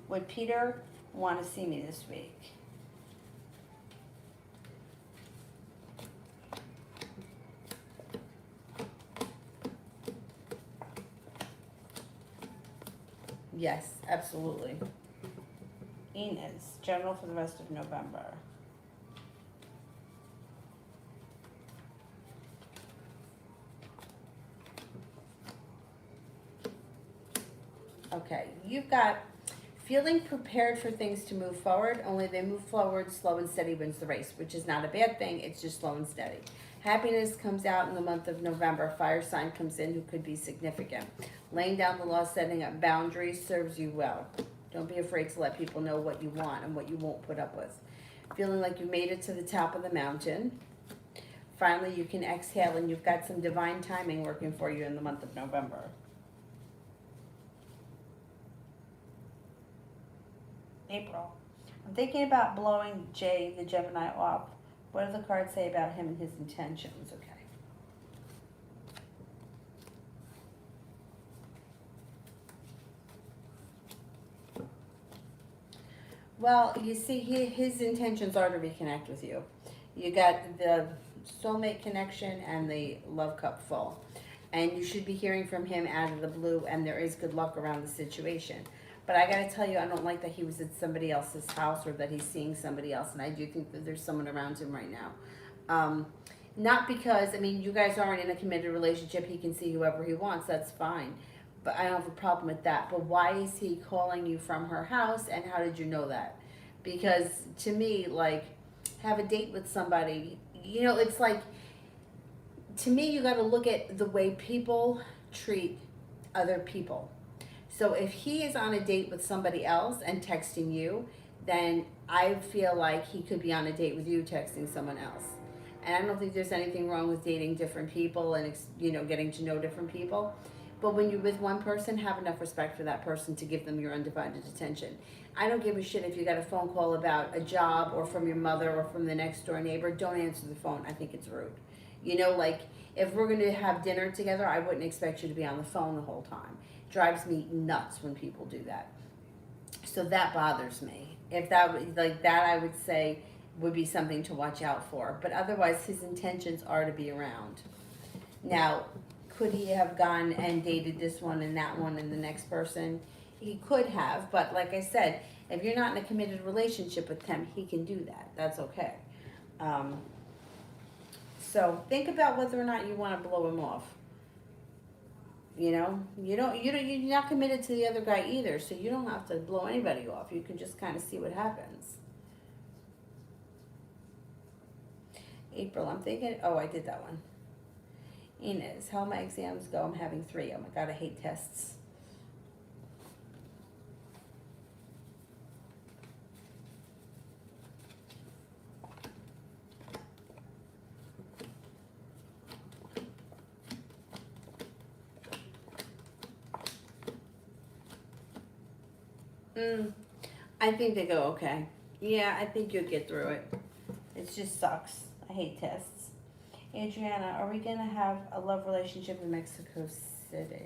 Would Peter want to see me this week? Yes, absolutely. Inez, general for the rest of November. Okay, you've got Feeling prepared for things to move forward, only they move forward slow and steady wins the race, which is not a bad thing, it's just slow and steady. Happiness comes out in the month of November. Fire sign comes in who could be significant. Laying down the law, setting up boundaries serves you well. Don't be afraid to let people know what you want and what you won't put up with. Feeling like you made it to the top of the mountain. Finally, you can exhale and you've got some divine timing working for you in the month of November. April. I'm thinking about blowing Jay, the Gemini, off. What do the cards say about him and his intentions? Okay. Well, you see, his intentions are to reconnect with you. You got the soulmate connection and the love cup full. And you should be hearing from him out of the blue, and there is good luck around the situation. But I gotta tell you, I don't like that he was at somebody else's house or that he's seeing somebody else, and I do think that there's someone around him right now. Not because, I mean, you guys aren't in a committed relationship, he can see whoever he wants, that's fine. But I don't have a problem with that. But why is he calling you from her house, and how did you know that? Because to me, like, have a date with somebody, you know, it's like, to me, you gotta look at the way people treat other people. So if he is on a date with somebody else and texting you, then I feel like he could be on a date with you texting someone else. And I don't think there's anything wrong with dating different people and, you know, getting to know different people. But when you're with one person, have enough respect for that person to give them your undivided attention. I don't give a shit if you got a phone call about a job or from your mother or from the next door neighbor. Don't answer the phone. I think it's rude. You know, like, if we're going to have dinner together, I wouldn't expect you to be on the phone the whole time. Drives me nuts when people do that. So that bothers me. If that, like that, I would say would be something to watch out for. But otherwise, his intentions are to be around. Now, could he have gone and dated this one and that one and the next person? He could have, but like I said, if you're not in a committed relationship with him, he can do that. That's okay. So think about whether or not you want to blow him off. You know, you're not committed to the other guy either, so you don't have to blow anybody off. You can just kind of see what happens. April, I'm thinking, oh, I did that one. Inez, how my exams go? I'm having 3. Oh my God, I hate tests. I think they go okay. Yeah, I think you'll get through it. It just sucks. I hate tests. Adriana, are we going to have a love relationship in Mexico City?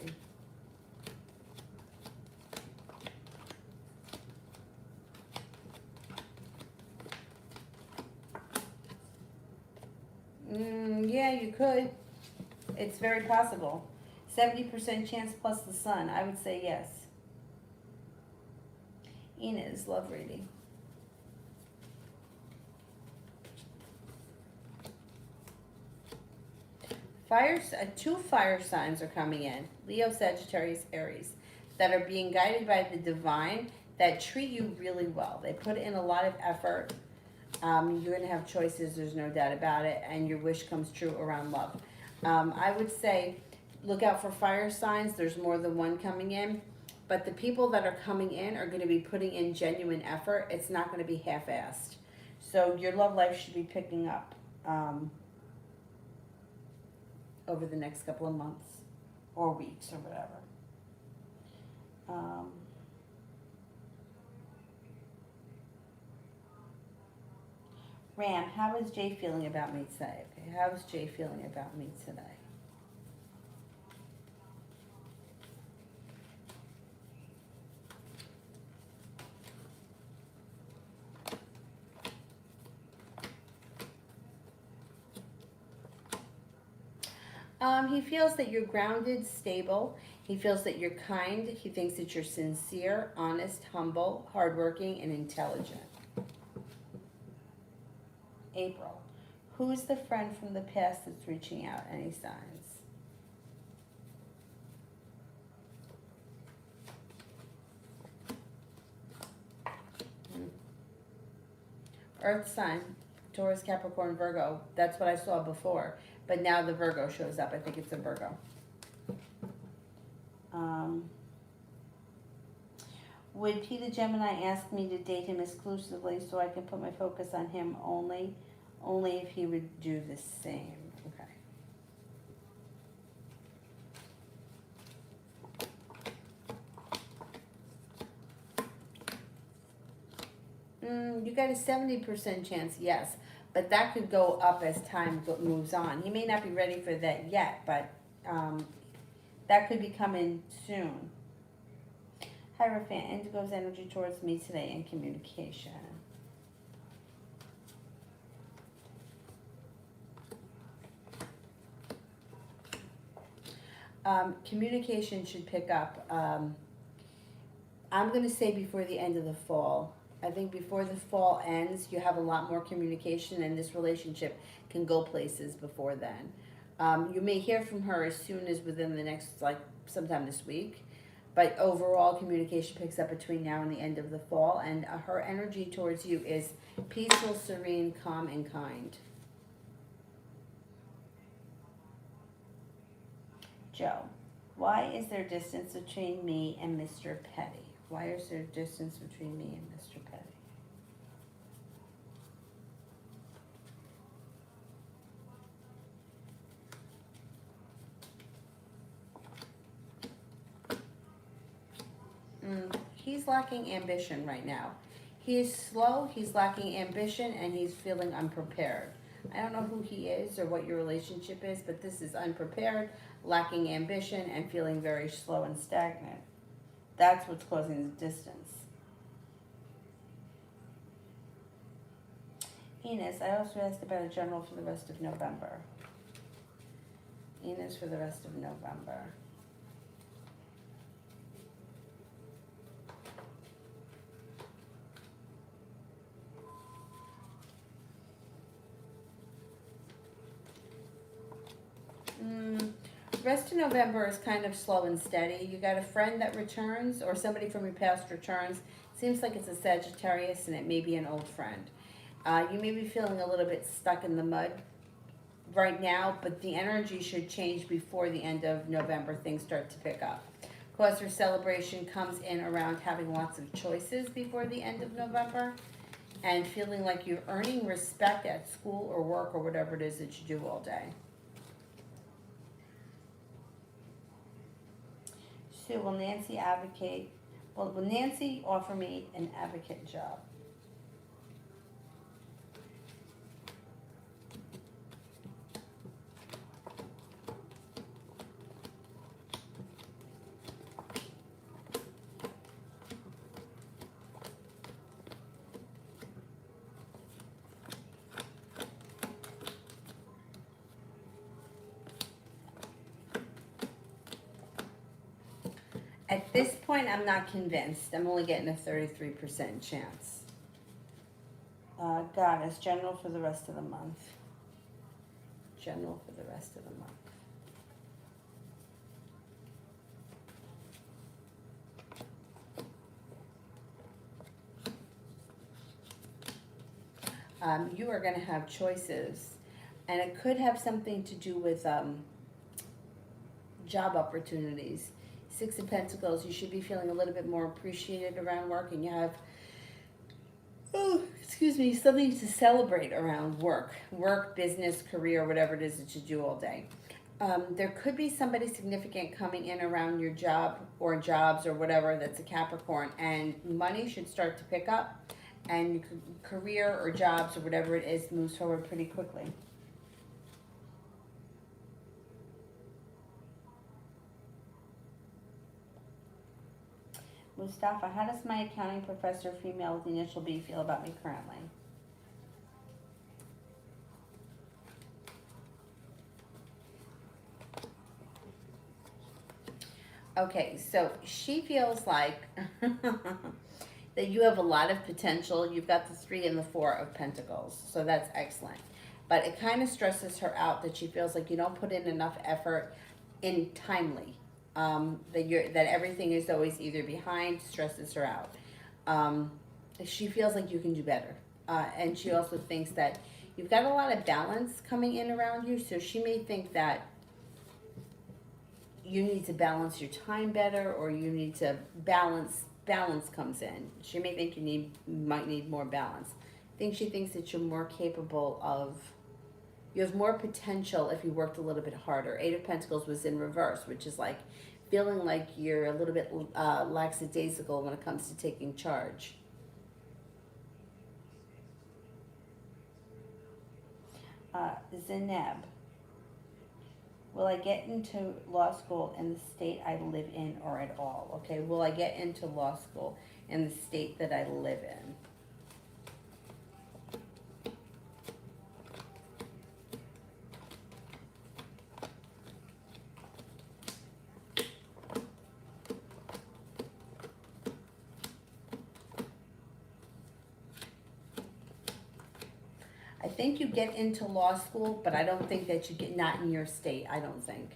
Yeah, you could. It's very possible. 70% chance plus the sun. I would say yes. Inez, love reading. Two fire signs are coming in. Leo, Sagittarius, Aries. That are being guided by the divine, that treat you really well. They put in a lot of effort. You're going to have choices, there's no doubt about it. And your wish comes true around love. I would say look out for fire signs. There's more than one coming in. But the people that are coming in are going to be putting in genuine effort. It's not going to be half-assed. So your love life should be picking up over the next couple of months or weeks or whatever. Ram, how is Jay feeling about me today? Okay, how is Jay feeling about me today? He feels that you're grounded, stable. He feels that you're kind. He thinks that you're sincere, honest, humble, hardworking, and intelligent. April, who's the friend from the past that's reaching out? Any signs? Earth sign, Taurus, Capricorn, Virgo. That's what I saw before. But now the Virgo shows up. I think it's a Virgo. Would Peter Gemini ask me to date him exclusively so I can put my focus on him only? Only if he would do the same. Okay. You got a 70% chance, yes. But that could go up as time moves on. He may not be ready for that yet, but that could be coming soon. Hierophant, Indigo's energy towards me today in communication. Communication should pick up. I'm going to say before the end of the fall. I think before the fall ends, you have a lot more communication, and this relationship can go places before then. You may hear from her as soon as within the next, like, sometime this week. But overall, communication picks up between now and the end of the fall, and her energy towards you is peaceful, serene, calm, and kind. Joe, why is there distance between me and Mr. Petty? Why is there distance between me and Mr. Petty? He's lacking ambition right now. He is slow, he's lacking ambition, and he's feeling unprepared. I don't know who he is or what your relationship is, but this is unprepared, lacking ambition, and feeling very slow and stagnant. That's what's causing the distance. Enos, I also asked about a general for the rest of November. Enos for the rest of November. Rest of November is kind of slow and steady. You got a friend that returns, or somebody from your past returns. Seems like it's a Sagittarius, and it may be an old friend. You may be feeling a little bit stuck in the mud right now, but the energy should change before the end of November. Things start to pick up. Cause for celebration comes in around having lots of choices before the end of November, and feeling like you're earning respect at school or work or whatever it is that you do all day. Sue, will Nancy advocate? Well, will Nancy offer me an advocate job? At this point, I'm not convinced. I'm only getting a 33% chance. Goddess, general for the rest of the month. General for the rest of the month. You are going to have choices, and it could have something to do with job opportunities. Six of Pentacles, you should be feeling a little bit more appreciated around work, and you have, something to celebrate around work, business, career, whatever it is that you do all day. There could be somebody significant coming in around your job or jobs or whatever that's a Capricorn, and money should start to pick up, and career or jobs or whatever it is moves forward pretty quickly. Mustafa, how does my accounting professor, female with the initial B, feel about me currently? Okay, so she feels like that you have a lot of potential. You've got the 3 and the 4 of Pentacles, so that's excellent. But it kind of stresses her out that she feels like you don't put in enough effort in timely. That everything is always either behind, stresses her out. She feels like you can do better. And she also thinks that you've got a lot of balance coming in around you, so she may think that you need to balance your time better, or you need to balance comes in. She may think might need more balance. She thinks that you're more capable of, you have more potential if you worked a little bit harder. Eight of Pentacles was in reverse, which is like feeling like you're a little bit lackadaisical when it comes to taking charge. Zeneb. Will I get into law school in the state I live in or at all? Okay, will I get into law school in the state that I live in? I think you get into law school, but I don't think that you get, not in your state, I don't think.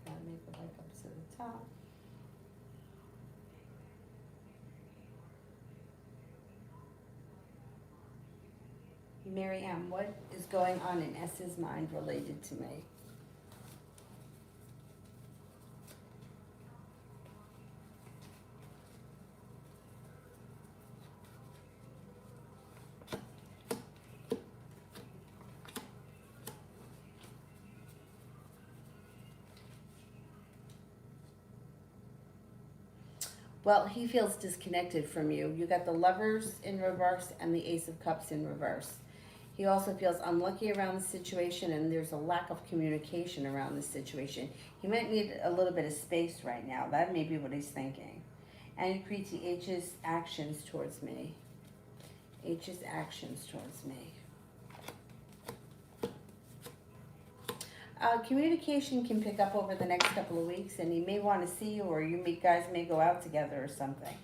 Gotta make it like up to the top. Mary Ann, what is going on in S's mind related to me? Well, he feels disconnected from you. You got the Lovers in reverse and the Ace of Cups in reverse. He also feels unlucky around the situation, and there's a lack of communication around the situation. He might need a little bit of space right now. That may be what he's thinking. And Kriti, H's actions towards me. H's actions towards me. Communication can pick up over the next couple of weeks, and he may want to see you, or guys may go out together or something.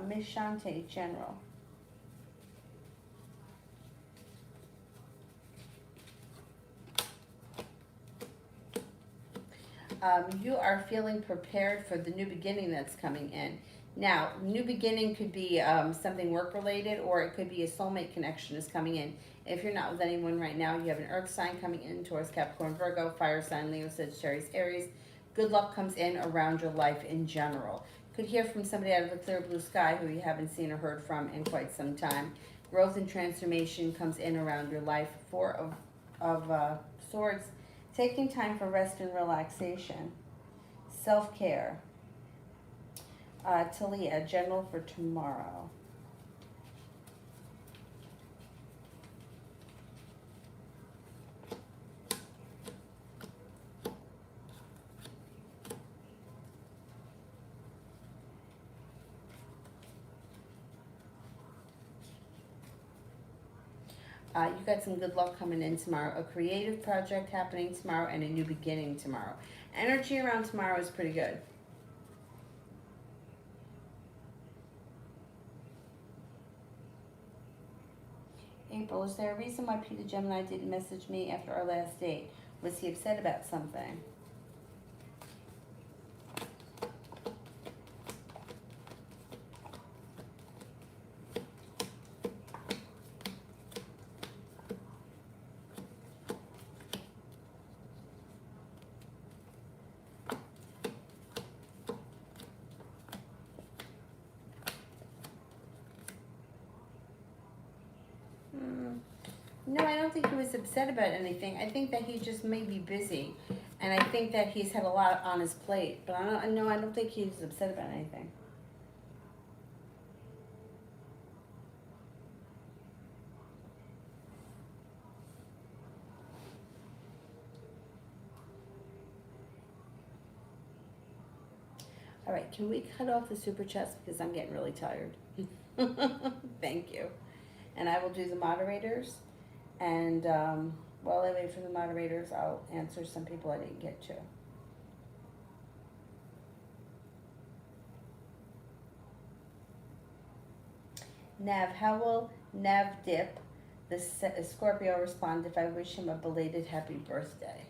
Miss Shante, General. You are feeling prepared for the new beginning that's coming in. Now, new beginning could be something work-related, or it could be a soulmate connection is coming in. If you're not with anyone right now, you have an earth sign coming in towards Capricorn, Virgo, fire sign, Leo, Sagittarius, Aries. Good luck comes in around your life in general. Could hear from somebody out of the clear blue sky who you haven't seen or heard from in quite some time. Growth and transformation comes in around your life. Four of Swords. Taking time for rest and relaxation. Self-care. Talia, General for tomorrow. You got some good luck coming in tomorrow. A creative project happening tomorrow and a new beginning tomorrow. Energy around tomorrow is pretty good. April, is there a reason why Peter Gemini didn't message me after our last date? Was he upset about something? No, I don't think he was upset about anything. I think that he just may be busy, and I think that he's had a lot on his plate. But I don't think he's upset about anything. All right, can we cut off the super chats because I'm getting really tired? Thank you. And I will do the moderators. And while I wait for the moderators, I'll answer some people I didn't get to. Nav, how will Nav Dip, the Scorpio, respond if I wish him a belated happy birthday?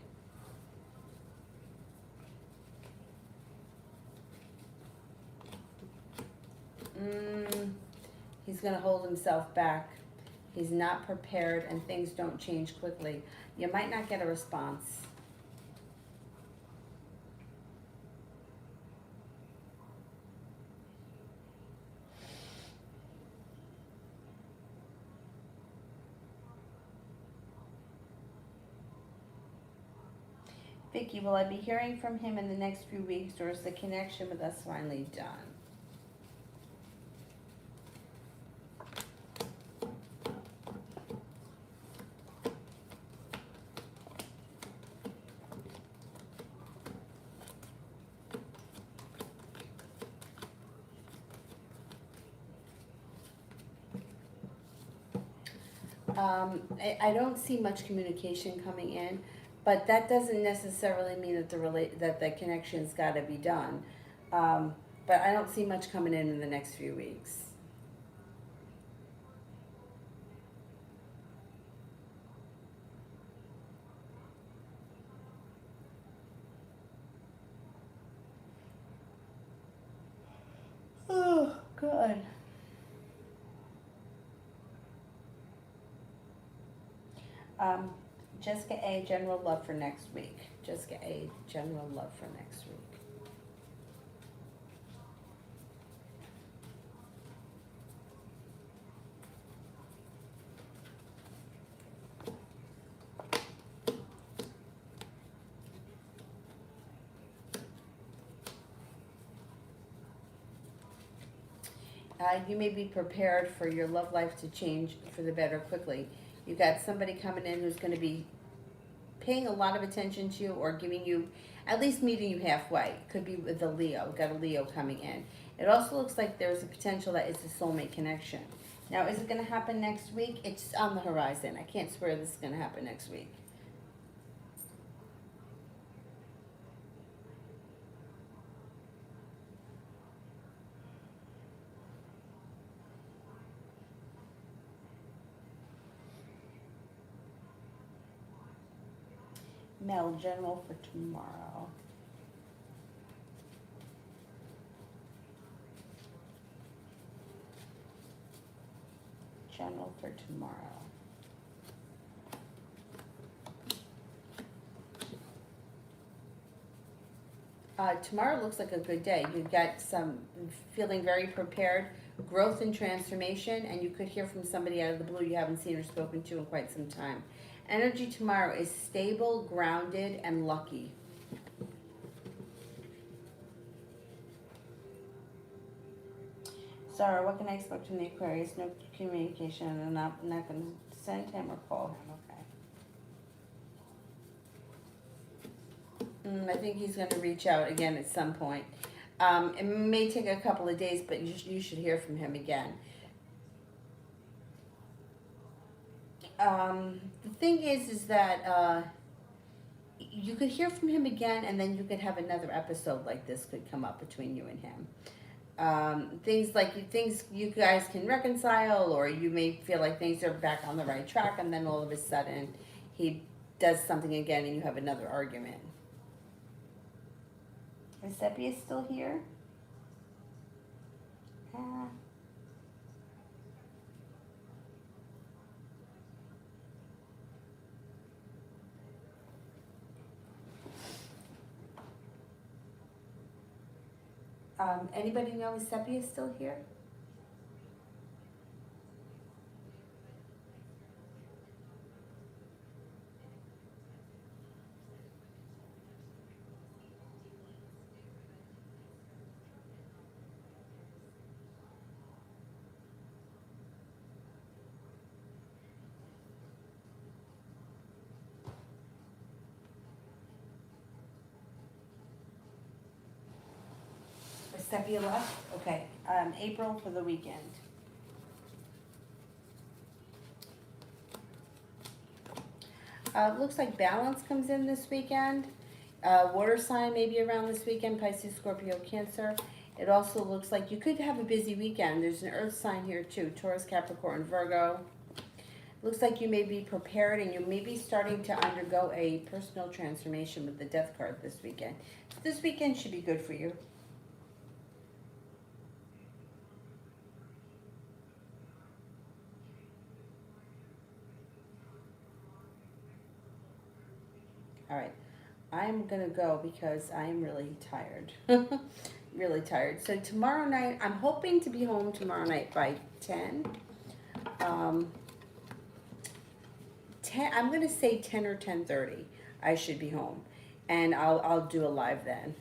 He's going to hold himself back. He's not prepared and things don't change quickly. You might not get a response. Vicky, will I be hearing from him in the next few weeks, or is the connection with us finally done? I don't see much communication coming in, but that doesn't necessarily mean that that the connection's got to be done. But I don't see much coming in the next few weeks. Oh, good. Jessica A, general love for next week. Jessica A, general love for next week. You may be prepared for your love life to change for the better quickly. You got somebody coming in who's going to be paying a lot of attention to you, or giving you, at least meeting you halfway. Could be with a Leo. We've got a Leo coming in. It also looks like there's a potential that it's a soulmate connection. Now, is it going to happen next week? It's on the horizon. I can't swear this is going to happen next week. Mel, general for tomorrow. General for tomorrow. Tomorrow looks like a good day. You've got some feeling very prepared, growth and transformation, and you could hear from somebody out of the blue you haven't seen or spoken to in quite some time. Energy tomorrow is stable, grounded, and lucky. Sarah, what can I expect from the Aquarius? No communication, and I'm not going to send him or call him. Okay. I think he's going to reach out again at some point. It may take a couple of days, but you should hear from him again. The thing is that you could hear from him again, and then you could have another episode like this could come up between you and him. Things you guys can reconcile, or you may feel like things are back on the right track, and then all of a sudden he does something again, and you have another argument. Is Sepia still here? Anybody know if Sepia is still here? Sepia left? Okay, April for the weekend. Looks like balance comes in this weekend. Water sign maybe around this weekend, Pisces, Scorpio, Cancer. It also looks like you could have a busy weekend. There's an earth sign here too, Taurus, Capricorn, Virgo. Looks like you may be prepared and you may be starting to undergo a personal transformation with the death card this weekend. So this weekend should be good for you. All right, I'm gonna go because I am really tired. Really tired. So tomorrow night, I'm hoping to be home tomorrow night by 10. Um, 10, I'm gonna say 10 or 10:30. I should be home, and I'll do a live then.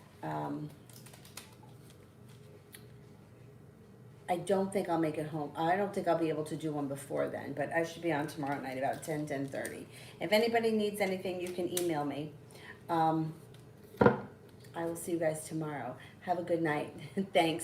I don't think I'll make it home. I don't think I'll be able to do one before then, but I should be on tomorrow night about 10, 10:30. If anybody needs anything, you can email me. I will see you guys tomorrow. Have a good night. Thanks.